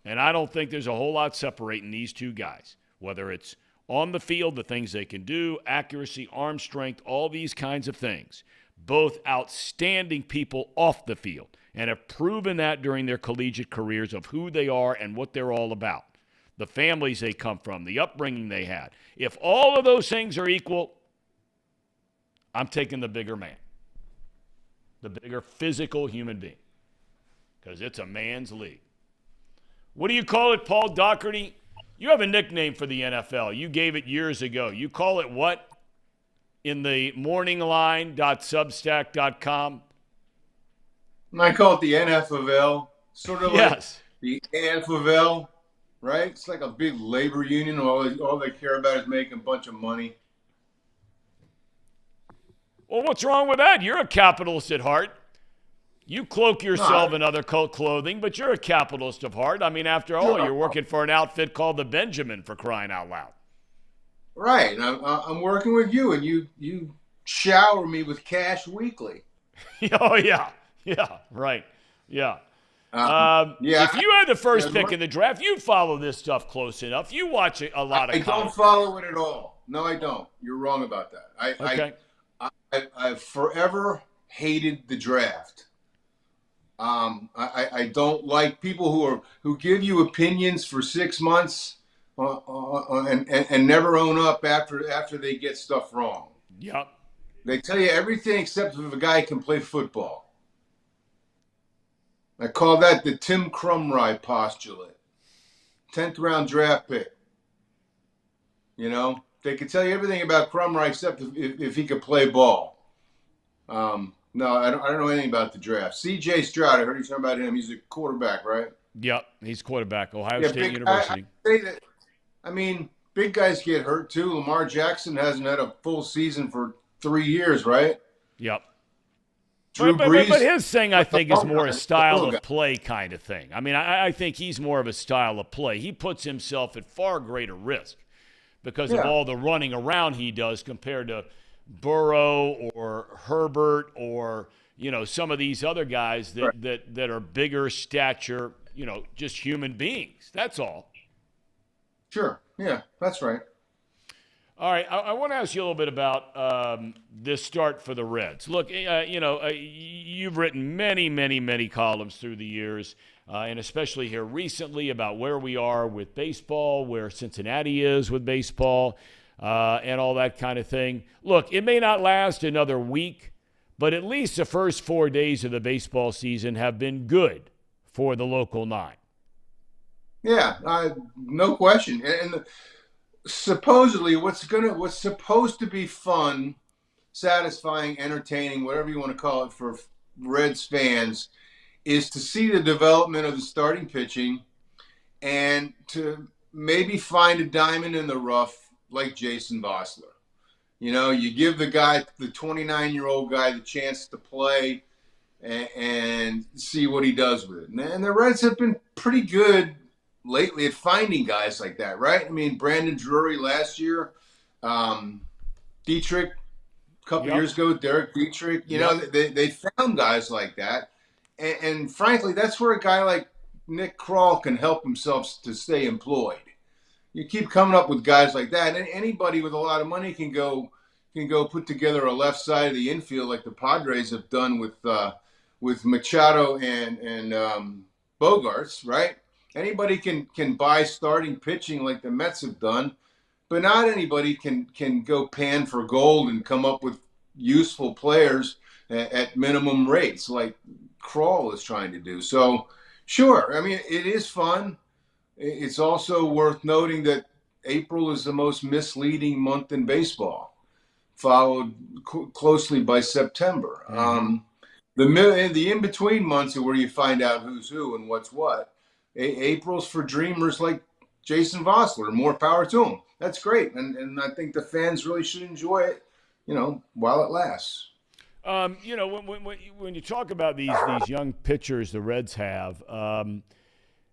and I don't think there's a whole lot separating these 2 guys, whether it's on the field, the things they can do, accuracy, arm strength, all these kinds of things. Both outstanding people off the field and have proven that during their collegiate careers of who they are and what they're all about, the families they come from, the upbringing they had. If all of those things are equal, I'm taking the bigger man, the bigger physical human being, because it's a man's league. What do you call it, Paul Doherty? You have a nickname for the NFL. You gave it years ago. You call it what? In the morningline.substack.com? I call it the NFL, sort of yes. Like the NFL, right? It's like a big labor union. All they care about is making a bunch of money. Well, what's wrong with that? You're a capitalist at heart. You cloak yourself in other clothing, but you're a capitalist of heart. I mean, after all, you're working for an outfit called the Benjamin, for crying out loud. Right. I'm working with you, and you shower me with cash weekly. Oh, yeah. Yeah, right. Yeah. Yeah. If you had the first pick in the draft, you follow this stuff close enough. You watch a lot of I college. don't follow it at all. No, I don't. You're wrong about that. Okay. I've forever hated the draft. I don't like people who give you opinions for 6 months and never own up after they get stuff wrong. Yep. They tell you everything except if a guy can play football. I call that the Tim Krumrie postulate. 10th round draft pick. You know, they could tell you everything about Krumrie except if he could play ball. No, I don't know anything about the draft. C.J. Stroud, I heard you talking about him. He's a quarterback, right? Yep, he's quarterback, Ohio State University. I mean, big guys get hurt too. Lamar Jackson hasn't had a full season for 3 years, right? Yep. Drew But Brees, his thing, I think, is more a style of play kind of thing. I mean, I think he's more of a style of play. He puts himself at far greater risk because of all the running around he does compared to Burrow or Herbert or, you know, some of these other guys that are bigger stature, you know, just human beings. That's all. Sure. Yeah, that's right. All right, I want to ask you a little bit about this start for the Reds. Look, you've written many columns through the years, and especially here recently about where we are with baseball, where Cincinnati is with baseball, and all that kind of thing. Look, it may not last another week, but at least the first 4 days of the baseball season have been good for the local nine. Yeah, no question. And supposedly what's supposed to be fun, satisfying, entertaining, whatever you want to call it for Reds fans, is to see the development of the starting pitching and to maybe find a diamond in the rough like Jason Vosler. You know, you give the 29-year-old guy, the chance to play and see what he does with it. And the Reds have been pretty good lately at finding guys like that, right? I mean, Brandon Drury last year, Dietrich a couple years ago, Derek Dietrich. You know, they found guys like that. And frankly, that's where a guy like Nick Krall can help himself to stay employed. You keep coming up with guys like that, and anybody with a lot of money can go put together a left side of the infield like the Padres have done with Machado and Bogarts, right? Anybody can buy starting pitching like the Mets have done, but not anybody can go pan for gold and come up with useful players at minimum rates like Krall is trying to do. So, sure, I mean, it is fun. It's also worth noting that April is the most misleading month in baseball, followed closely by September. Mm-hmm. The in-between months are where you find out who's who and what's what. April's for dreamers like Jason Vosler. More power to him. That's great. And I think the fans really should enjoy it, you know, while it lasts. You know, when you talk about these young pitchers the Reds have,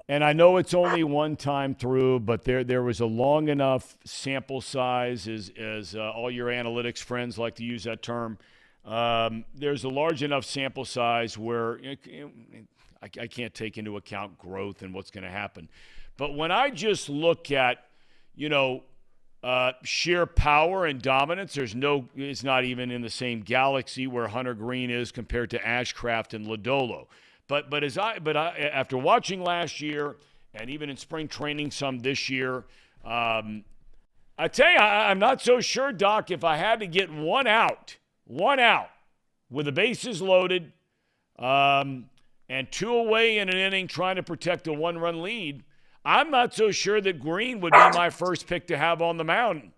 and I know it's only one time through, but there was a long enough sample size, as all your analytics friends like to use that term. There's a large enough sample size where I can't take into account growth and what's going to happen. But when I just look at, you know, sheer power and dominance, it's not even in the same galaxy where Hunter Green is compared to Ashcraft and Lodolo. But after watching last year and even in spring training some this year, I tell you, I'm not so sure, Doc, if I had to get one out with the bases loaded, and 2 away in an inning trying to protect a 1-run lead, I'm not so sure that Green would be my first pick to have on the mound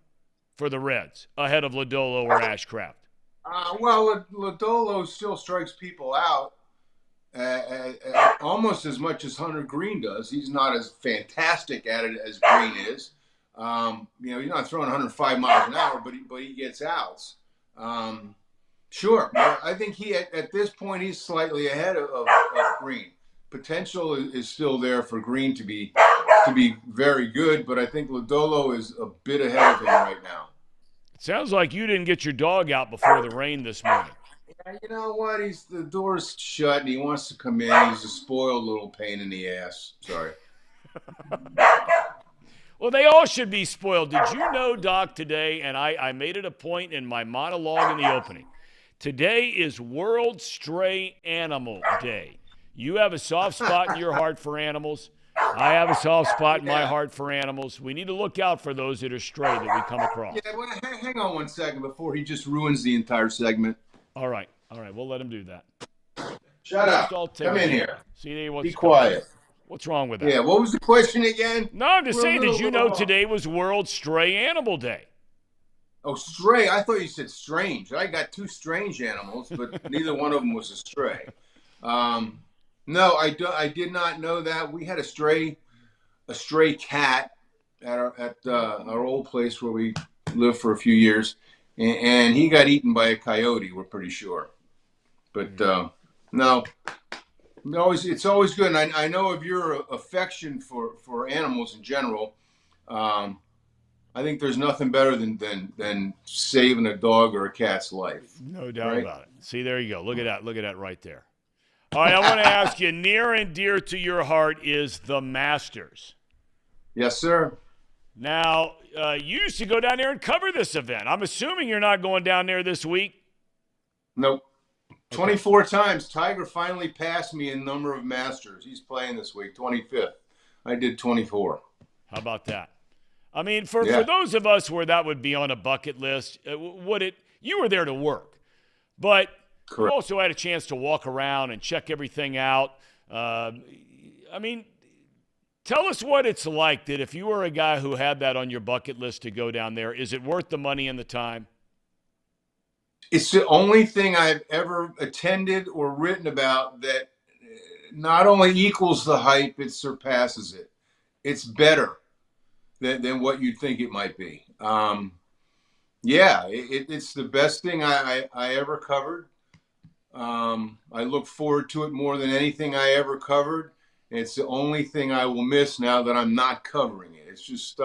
for the Reds ahead of Lodolo or Ashcraft. Well, Lodolo still strikes people out almost as much as Hunter Green does. He's not as fantastic at it as Green is. You know, he's not throwing 105 miles an hour, but he gets outs. Sure. I think at this point, he's slightly ahead of Green. Potential is still there for Green to be very good, but I think Lodolo is a bit ahead of him right now. It sounds like you didn't get your dog out before the rain this morning. You know what? The door's shut and he wants to come in. He's a spoiled little pain in the ass. Sorry. Well, they all should be spoiled. Did you know, Doc, today, and I made it a point in my monologue in the opening, today is World Stray Animal Day. You have a soft spot in your heart for animals. I have a soft spot in my heart for animals. We need to look out for those that are stray that we come across. Yeah, well, hang on 1 second before he just ruins the entire segment. All right. We'll let him do that. Shut up. Come in here. See, be quiet. What's wrong with that? Yeah, what was the question again? No, I'm just saying, did you know today was World Stray Animal Day? Oh, stray. I thought you said strange. I got 2 strange animals, but neither one of them was a stray. No, I did not know that. We had a stray cat at our old place where we lived for a few years, and he got eaten by a coyote. We're pretty sure, but no, it's always good. And I know of your affection for animals in general. I think there's nothing better than saving a dog or a cat's life. No doubt about it. See, there you go. Look at that right there. All right, I want to ask you, near and dear to your heart is the Masters. Yes, sir. Now, you used to go down there and cover this event. I'm assuming you're not going down there this week? Nope. 24 times. Tiger finally passed me in number of Masters. He's playing this week, 25th. I did 24. How about that? I mean, for those of us where that would be on a bucket list, you were there to work. But you also had a chance to walk around and check everything out. I mean, tell us what it's like that if you were a guy who had that on your bucket list to go down there, is it worth the money and the time? It's the only thing I've ever attended or written about that not only equals the hype, it surpasses it. It's better than what you'd think it might be. It's the best thing I ever covered. I look forward to it more than anything I ever covered. It's the only thing I will miss now that I'm not covering it. It's just,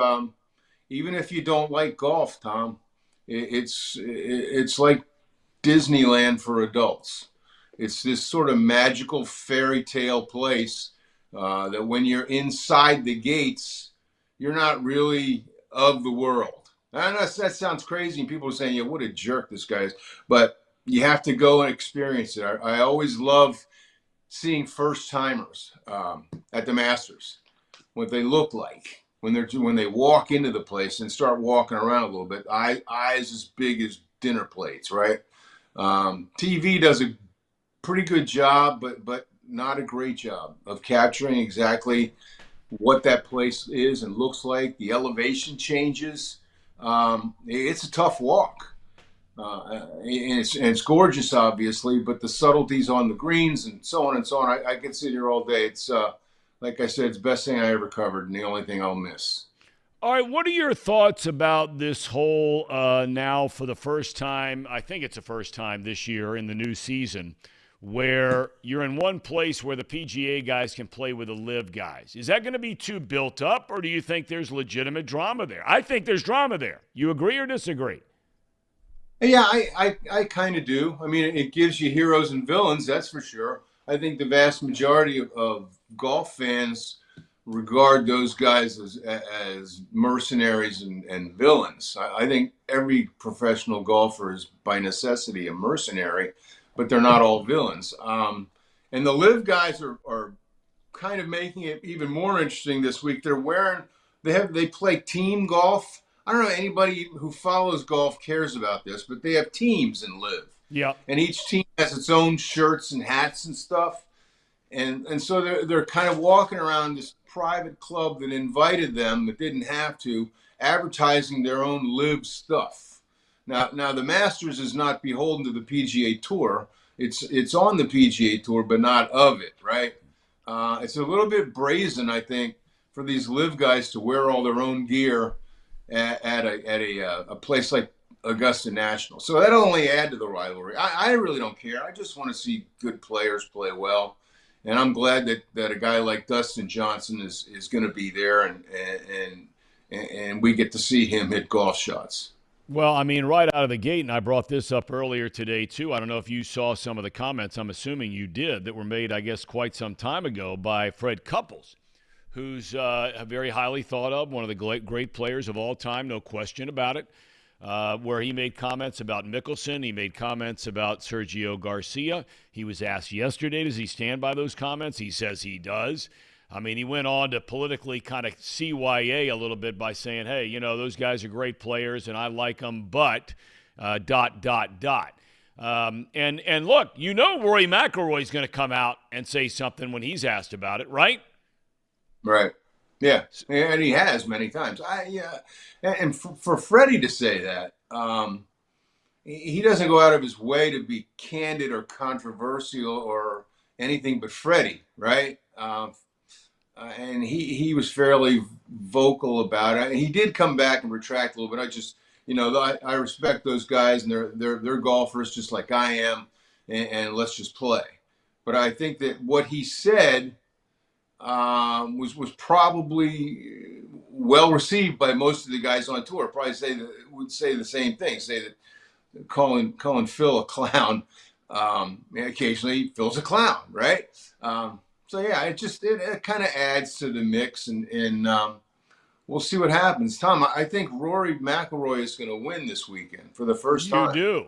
even if you don't like golf, Tom, it's like Disneyland for adults. It's this sort of magical fairy tale place that when you're inside the gates, you're not really of the world. I know that sounds crazy, and people are saying, yeah, what a jerk this guy is. But you have to go and experience it. I always love seeing first-timers at the Masters, what they look like when they walk into the place and start walking around a little bit. Eyes as big as dinner plates, right? TV does a pretty good job, but not a great job of capturing exactly what that place is and looks like. The elevation changes. It's a tough walk. And it's gorgeous, obviously, but the subtleties on the greens and so on and so on. I could sit here all day. It's like I said, it's the best thing I ever covered and the only thing I'll miss. All right, what are your thoughts about this whole now for the first time, I think it's the first time this year in the new season, where you're in one place where the PGA guys can play with the LIV guys? Is that going to be too built up, or do you think there's legitimate drama there? I think there's drama there. You agree or disagree? Yeah, I kind of do. I mean, it gives you heroes and villains, that's for sure. I think the vast majority of golf fans regard those guys as mercenaries and villains. I think every professional golfer is by necessity a mercenary, but they're not all villains. And the LIV guys are kind of making it even more interesting this week. They play team golf. I don't know anybody who follows golf cares about this, but they have teams in LIV. Yeah. And each team has its own shirts and hats and stuff. And so they're kind of walking around this private club that invited them but didn't have to, advertising their own LIV stuff. Now the Masters is not beholden to the PGA Tour. It's on the PGA Tour, but not of it, right? It's a little bit brazen, I think, for these LIV guys to wear all their own gear at a place like Augusta National. So that'll only add to the rivalry. I really don't care. I just want to see good players play well. And I'm glad that a guy like Dustin Johnson is going to be there and we get to see him hit golf shots. Well, I mean, right out of the gate, and I brought this up earlier today, too. I don't know if you saw some of the comments, I'm assuming you did, that were made, I guess, quite some time ago by Fred Couples, who's a very highly thought of, one of the great players of all time, no question about it, where he made comments about Mickelson. He made comments about Sergio Garcia. He was asked yesterday, does he stand by those comments? He says he does. I mean, he went on to politically kind of CYA a little bit by saying, hey, you know, those guys are great players and I like them, but ... And look, you know Rory McIlroy's going to come out and say something when he's asked about it, right? Right. Yeah, and he has many times. And for Freddie to say that, he doesn't go out of his way to be candid or controversial or anything but Freddie, right? And he was fairly vocal about it. He did come back and retract a little bit. I just, I respect those guys, and they're golfers just like I am, and let's just play. But I think that what he said was probably well received by most of the guys on tour. Probably would say the same thing. Say that calling Phil a clown. Occasionally Phil's a clown, right? So yeah, it kind of adds to the mix, and we'll see what happens. Tom, I think Rory McIlroy is going to win this weekend for the first time. You do?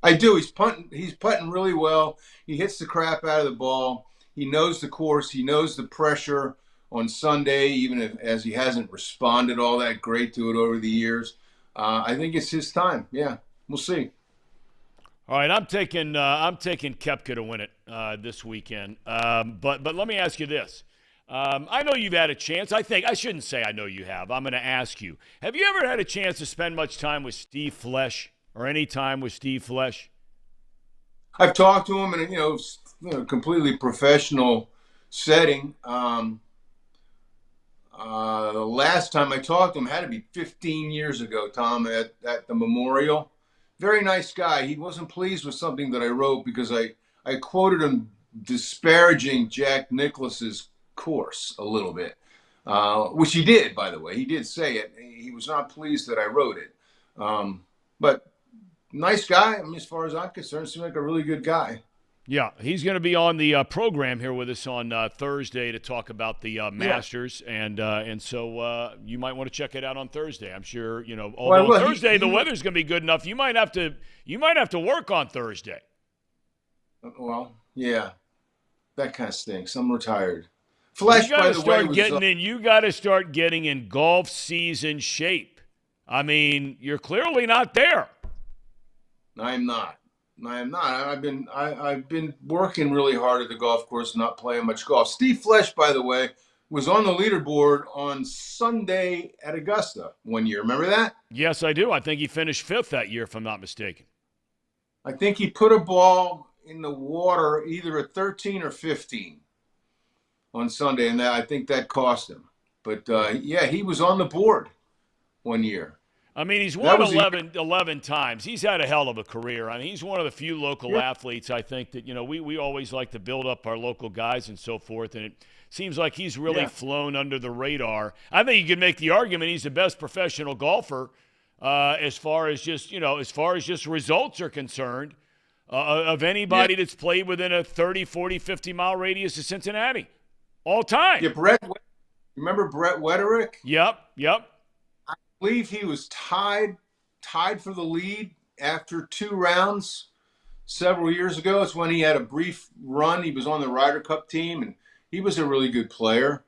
I do. He's putting really well. He hits the crap out of the ball. He knows the course. He knows the pressure on Sunday, even as he hasn't responded all that great to it over the years. I think it's his time. Yeah, we'll see. All right, I'm taking Koepka to win it this weekend. But let me ask you this. I know you've had a chance. I shouldn't say I know you have. I'm going to ask you. Have you ever had a chance to spend much time with Steve Flesh or any time with Steve Flesh? I've talked to him in a completely professional setting. The last time I talked to him had to be 15 years ago, Tom, at the Memorial. Very nice guy. He wasn't pleased with something that I wrote because I quoted him disparaging Jack Nicklaus's course a little bit, which he did, by the way. He did say it. He was not pleased that I wrote it. But nice guy. I mean, as far as I'm concerned, seems like a really good guy. Yeah, he's going to be on the program here with us on Thursday to talk about the Masters, and so you might want to check it out on Thursday. I'm sure although Thursday the weather's going to be good enough, you might have to work on Thursday. Well, yeah, that kind of stinks. I'm retired. Flesh, you got to start You got to start getting in golf season shape. I mean, you're clearly not there. I'm not. I've been working really hard at the golf course, not playing much golf. Steve Flesh, by the way, was on the leaderboard on Sunday at Augusta one year. Remember that? Yes, I do. I think he finished 5th that year, if I'm not mistaken. I think he put a ball in the water either at 13 or 15 on Sunday, and I think that cost him. But, he was on the board one year. I mean, he's won 11 times. He's had a hell of a career. I mean, he's one of the few local athletes, I think, that, we always like to build up our local guys and so forth, and it seems like he's really flown under the radar. I think you could make the argument he's the best professional golfer as far as just results are concerned of anybody that's played within a 30, 40, 50-mile radius of Cincinnati all time. Yeah, remember Brett Wetterick? Yep. I believe he was tied for the lead after 2 rounds several years ago. It's when he had a brief run. He was on the Ryder Cup team, and he was a really good player.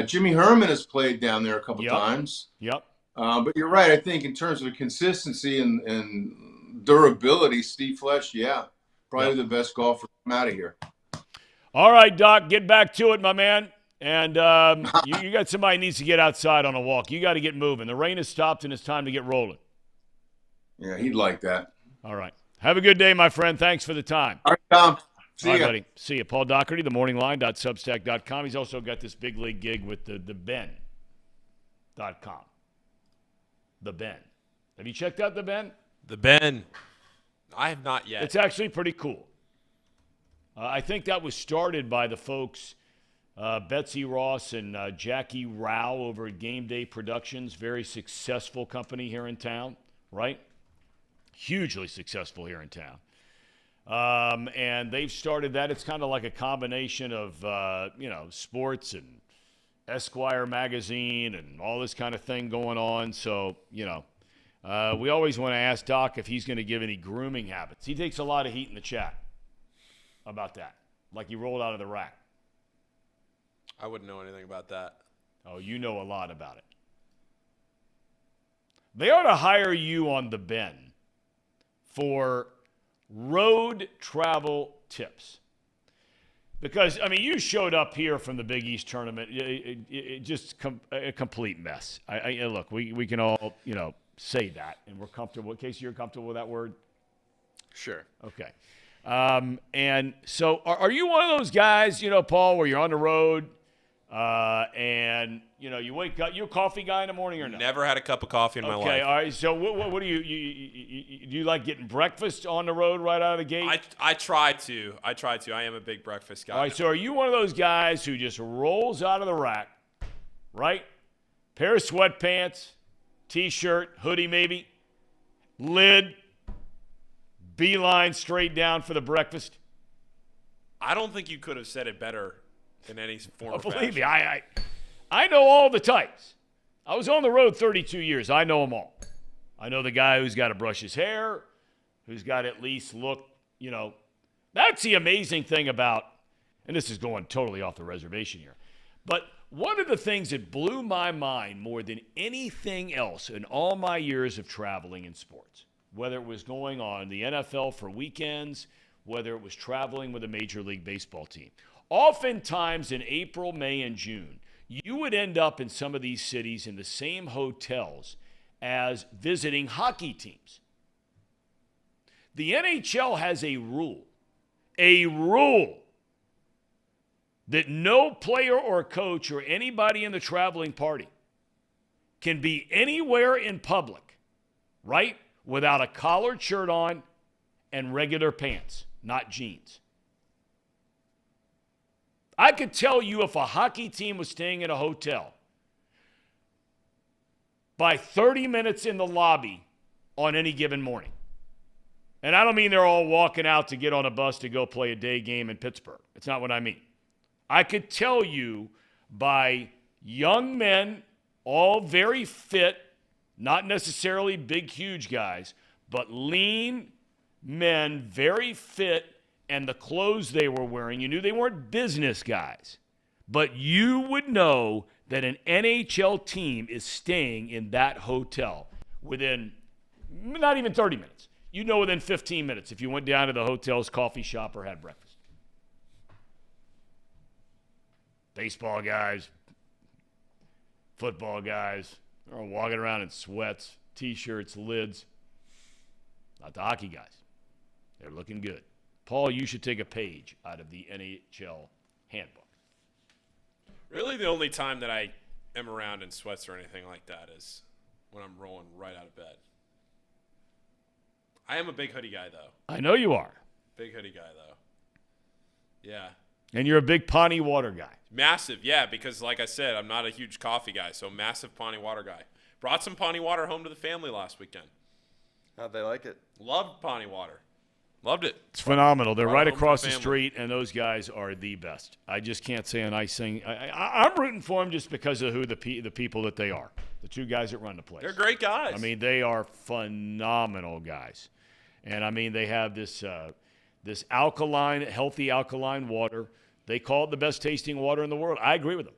Jimmy Herman has played down there a couple times. Yep. But you're right. I think in terms of consistency and durability, Steve Flesh, probably the best golfer from out of here. All right, Doc, get back to it, my man. And you got somebody who needs to get outside on a walk. You got to get moving. The rain has stopped, and it's time to get rolling. Yeah, he'd like that. All right. Have a good day, my friend. Thanks for the time. All right, Tom. See you, buddy. See you. Paul Doherty, themorningline.substack.com. He's also got this big league gig with the Ben.com. The Ben. Have you checked out the Ben? The Ben. I have not yet. It's actually pretty cool. I think that was started by the folks Betsy Ross and Jackie Rao over at Game Day Productions, very successful company here in town. right? Hugely successful here in town. And they've started that. It's kind of like a combination of, sports and Esquire magazine and all this kind of thing going on. So, we always want to ask Doc if he's going to give any grooming habits. He takes a lot of heat in the chat about that, like he rolled out of the rack. I wouldn't know anything about that. Oh, you know a lot about it. They ought to hire you on the Ben for road travel tips. Because, you showed up here from the Big East tournament. It just a complete mess. Look, we can all, say that, and we're comfortable. Casey, you're comfortable with that word? Sure. Okay. And so are you one of those guys, Paul, where you're on the road and, you wake up, you a coffee guy in the morning or no? Never had a cup of coffee in my life. Okay, all right. So what do you do you like getting breakfast on the road right out of the gate? I try to. I am a big breakfast guy. All right, so are you one of those guys who just rolls out of the rack, right? Pair of sweatpants, T-shirt, hoodie maybe, lid, beeline straight down for the breakfast? I don't think you could have said it better in any form or fashion. Believe me, I know all the types. I was on the road 32 years. I know them all. I know the guy who's got to brush his hair, who's got to at least look, That's the amazing thing about, and this is going totally off the reservation here, but one of the things that blew my mind more than anything else in all my years of traveling in sports, whether it was going on the NFL for weekends, whether it was traveling with a Major League Baseball team, oftentimes in April, May, and June, you would end up in some of these cities in the same hotels as visiting hockey teams. The NHL has a rule that no player or coach or anybody in the traveling party can be anywhere in public, right, without a collared shirt on and regular pants, not jeans. I could tell you if a hockey team was staying in a hotel, by 30 minutes in the lobby on any given morning. And I don't mean they're all walking out to get on a bus to go play a day game in Pittsburgh. It's not what I mean. I could tell you by young men, all very fit, not necessarily big, huge guys, but lean men, very fit, and the clothes they were wearing, you knew they weren't business guys. But you would know that an NHL team is staying in that hotel within not even 30 minutes. You know within 15 minutes if you went down to the hotel's coffee shop or had breakfast. Baseball guys, football guys, they're all walking around in sweats, T-shirts, lids. Not the hockey guys. They're looking good. Paul, you should take a page out of the NHL handbook. Really, the only time that I am around in sweats or anything like that is when I'm rolling right out of bed. I am a big hoodie guy, though. I know you are. Big hoodie guy, though. Yeah. And you're a big Pawnee water guy. Massive, yeah, because like I said, I'm not a huge coffee guy, so massive Pawnee water guy. Brought some Pawnee water home to the family last weekend. How'd they like it? Loved Pawnee water. Loved it. It's phenomenal. They're right across the street, and those guys are the best. I just can't say a nice thing. I'm rooting for them just because of who the people that they are. The two guys that run the place. They're great guys. I mean, they are phenomenal guys. And, I mean, they have this alkaline, healthy alkaline water. They call it the best tasting water in the world. I agree with them.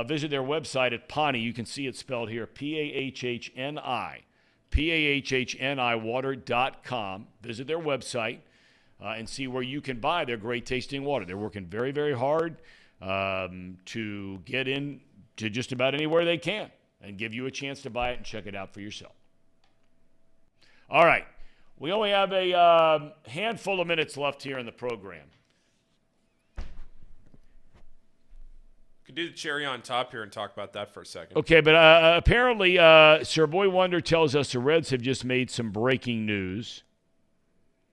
Visit their website at Pawnee. You can see it spelled here, P-A-H-H-N-I. PAHHNIwater.com. Visit their website and see where you can buy their great tasting water. They're working very, very hard to get in to just about anywhere they can and give you a chance to buy it and check it out for yourself. All right. We only have a handful of minutes left here in the program. Could do the cherry on top here and talk about that for a second. Okay, but apparently Sir Boy Wonder tells us the Reds have just made some breaking news.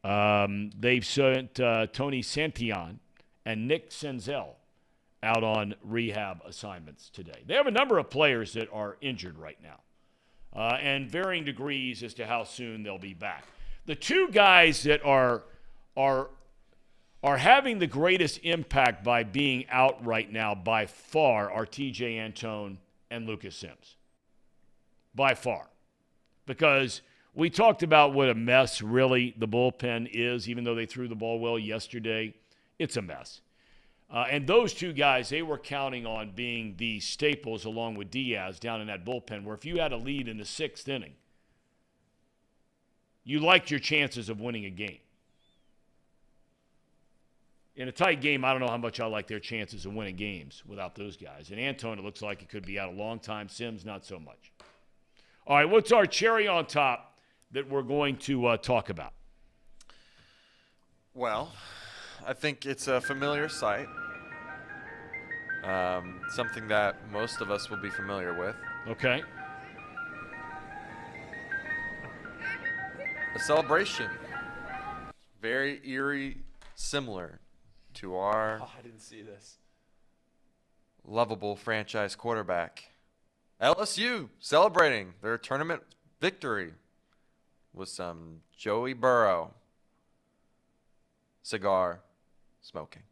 They've sent Tony Santillan and Nick Senzel out on rehab assignments today. They have a number of players that are injured right now. and varying degrees as to how soon they'll be back. The two guys that are having the greatest impact by being out right now by far are TJ Antone and Lucas Sims. By far. Because we talked about what a mess really the bullpen is, even though they threw the ball well yesterday. It's a mess. And those two guys, they were counting on being the staples along with Diaz down in that bullpen, where if you had a lead in the 6th inning, you liked your chances of winning a game. In a tight game, I don't know how much I like their chances of winning games without those guys. And Antone, it looks like he could be out a long time. Sims, not so much. All right, what's our cherry on top that we're going to talk about? Well, I think it's a familiar sight. Something that most of us will be familiar with. Okay. A celebration. Very eerie, similar to our I didn't see this. lovable franchise quarterback. LSU celebrating their tournament victory with some Joey Burrow cigar smoking.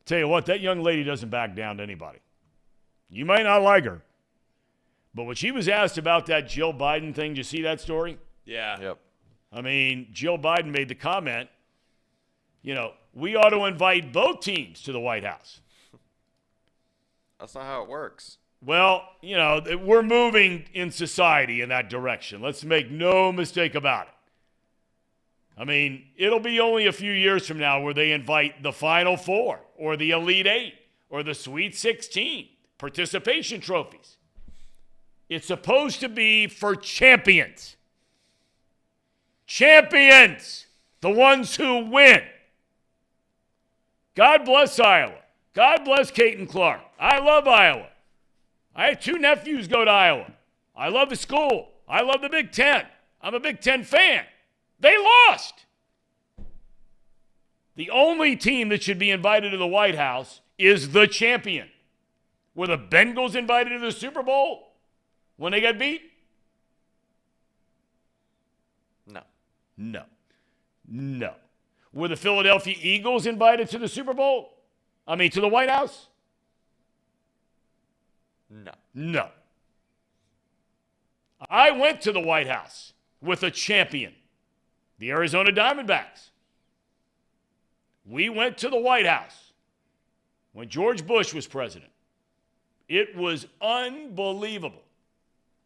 Tell you what, that young lady doesn't back down to anybody. You might not like her, but when she was asked about that Jill Biden thing, did you see that story? Yeah. Yep. I mean, Jill Biden made the comment, we ought to invite both teams to the White House. That's not how it works. Well, we're moving in society in that direction. Let's make no mistake about it. I mean, it'll be only a few years from now where they invite the Final Four or the Elite Eight or the Sweet 16 participation trophies. It's supposed to be for champions. Champions, the ones who win. God bless Iowa. God bless Caton Clark. I love Iowa. I have 2 nephews go to Iowa. I love the school. I love the Big Ten. I'm a Big Ten fan. They lost. The only team that should be invited to the White House is the champion. Were the Bengals invited to the Super Bowl when they got beat? No. Were the Philadelphia Eagles invited to the Super Bowl? To the White House? No. I went to the White House with a champion, the Arizona Diamondbacks. We went to the White House when George Bush was president. It was unbelievable.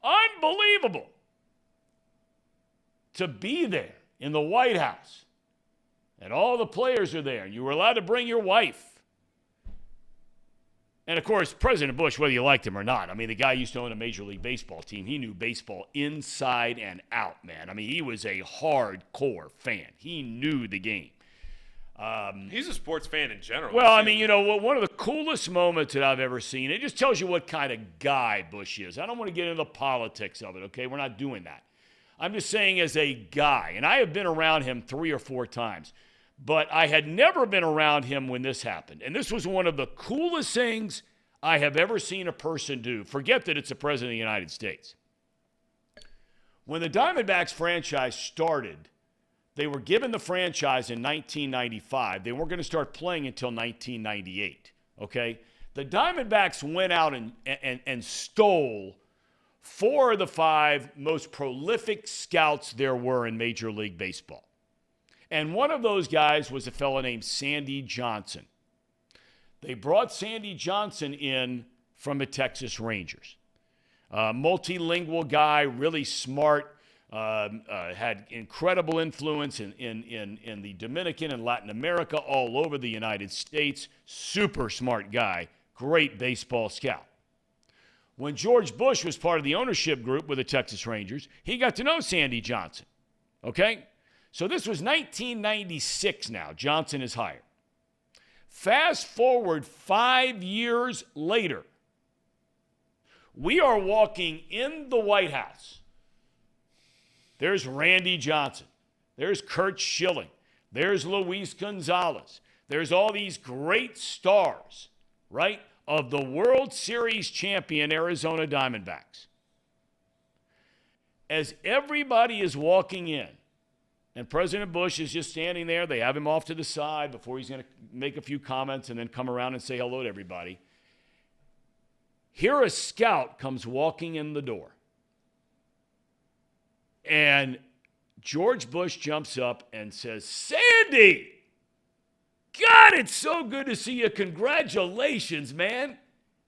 Unbelievable to be there in the White House. And all the players are there. And you were allowed to bring your wife. And, of course, President Bush, whether you liked him or not, the guy used to own a Major League Baseball team. He knew baseball inside and out, man. He was a hardcore fan. He knew the game. He's a sports fan in general. Well, one of the coolest moments that I've ever seen, it just tells you what kind of guy Bush is. I don't want to get into the politics of it, okay? We're not doing that. I'm just saying as a guy, and I have been around him 3 or 4 times, but I had never been around him when this happened. And this was one of the coolest things I have ever seen a person do. Forget that it's the President of the United States. When the Diamondbacks franchise started, they were given the franchise in 1995. They weren't going to start playing until 1998, okay? The Diamondbacks went out and stole 4 of the 5 most prolific scouts there were in Major League Baseball. And one of those guys was a fellow named Sandy Johnson. They brought Sandy Johnson in from the Texas Rangers. Multilingual guy, really smart, had incredible influence in the Dominican and Latin America, all over the United States. Super smart guy, great baseball scout. When George Bush was part of the ownership group with the Texas Rangers, he got to know Sandy Johnson, okay? So this was 1996 now. Johnson is hired. Fast forward 5 years later, we are walking in the White House. There's Randy Johnson. There's Curt Schilling. There's Luis Gonzalez. There's all these great stars, right, of the World Series champion Arizona Diamondbacks. as everybody is walking in, and President Bush is just standing there, they have him off to the side before he's going to make a few comments and then come around and say hello to everybody. Here a scout comes walking in the door. And George Bush jumps up and says, "Sandy! God, it's so good to see you. Congratulations, man."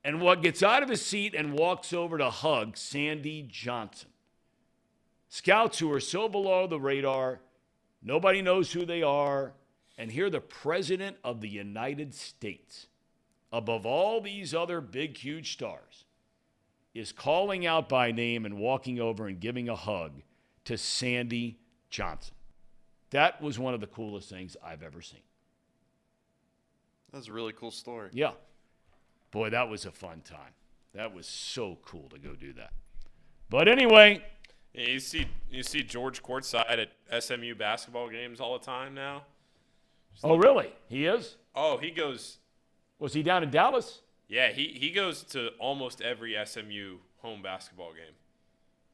And gets out of his seat and walks over to hug Sandy Johnson. Scouts who are so below the radar, nobody knows who they are, and here the President of the United States, above all these other big, huge stars, is calling out by name and walking over and giving a hug to Sandy Johnson. That was one of the coolest things I've ever seen. That's a really cool story. Yeah. Boy, that was a fun time. That was so cool to go do that. But anyway. Yeah, you see George courtside at SMU basketball games all the time now. Oh, really? He is? Oh, he goes. Was he down in Dallas? Yeah, he goes to almost every SMU home basketball game.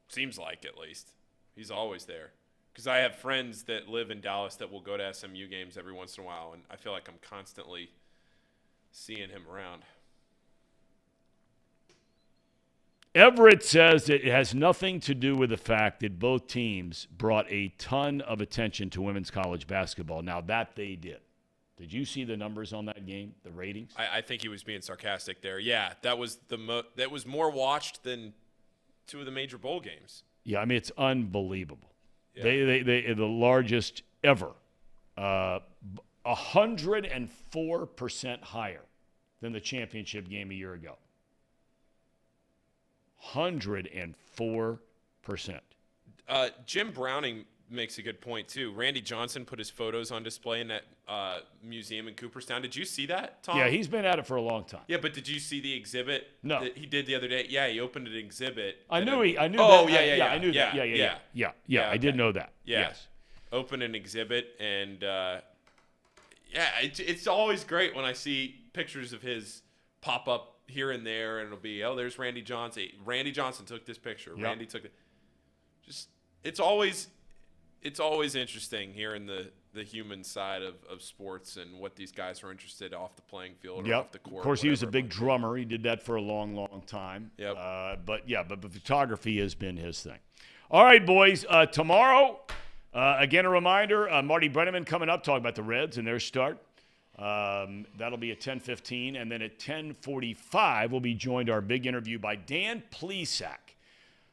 Seems like, at least. He's always there. Because I have friends that live in Dallas that will go to SMU games every once in a while, and I feel like I'm constantly seeing him around. Everett says that it has nothing to do with the fact that both teams brought a ton of attention to women's college basketball. Now, that they did. Did you see the numbers on that game, the ratings? I think he was being sarcastic there. Yeah, that was that was more watched than two of the major bowl games. Yeah, I mean, it's unbelievable. Yeah. They the largest ever, 104% higher than the championship game a year ago. 104%. Jim Browning makes a good point, too. Randy Johnson put his photos on display in that museum in Cooperstown. Did you see that, Thom? Yeah, he's been at it for a long time. Yeah, but did you see the exhibit No. that he did the other day? Yeah, he opened an exhibit. I knew Oh, that. yeah. I knew that. Yeah. I did know that. Yeah. Yes. Open an exhibit, and it's always great when I see pictures of his pop up here and there, and it'll be, oh, there's Randy Johnson. Randy Johnson took this picture. Yep. Randy took it. Just it's always interesting hearing the human side of sports and what these guys are interested off the playing field or off the court. Of course, he was a big drummer. He did that for a long, long time. Yep. But photography has been his thing. All right, boys. Tomorrow, again, a reminder, Marty Brennaman coming up, talking about the Reds and their start. That'll be at 10:15. And then at 10:45, we'll be joined our big interview by Dan Plesac,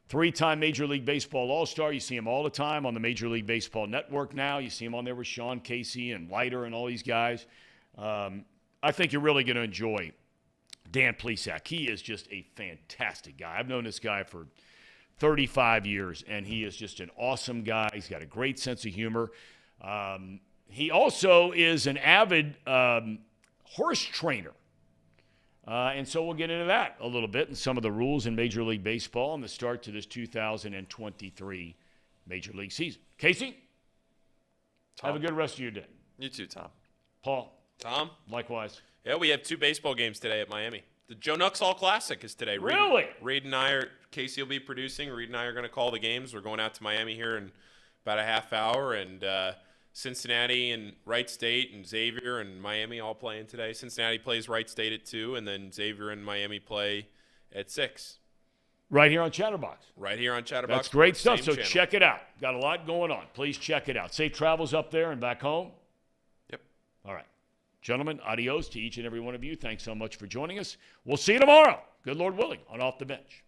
three-time Major League Baseball All-Star. You see him all the time on the Major League Baseball Network now. You see him on there with Sean Casey and Leiter and all these guys. I think you're really going to enjoy Dan Plesac. He is just a fantastic guy. I've known this guy for 35 years, and he is just an awesome guy. He's got a great sense of humor. He also is an avid horse trainer. And so we'll get into that a little bit and some of the rules in Major League Baseball and the start to this 2023 Major League season. Casey, Thom. have a good rest of your day. You too, Thom. Paul, Thom? likewise. Yeah, we have two baseball games today at Miami. The Joe Nuxall Classic is today. Really? Reed and I Casey will be producing. Reed and I are going to call the games. We're going out to Miami here in about a half hour, and Cincinnati and Wright State and Xavier and Miami all playing today. Cincinnati plays Wright State at 2, and then Xavier and Miami play at 6. Right here on Chatterbox. Right here on Chatterbox. That's great stuff. Same So channel. check it out. Got a lot going on. Please check it out. Safe travels up there and back home. Yep. All right. Gentlemen, adios to each and every one of you. Thanks so much for joining us. We'll see you tomorrow. Good Lord willing, on Off the Bench.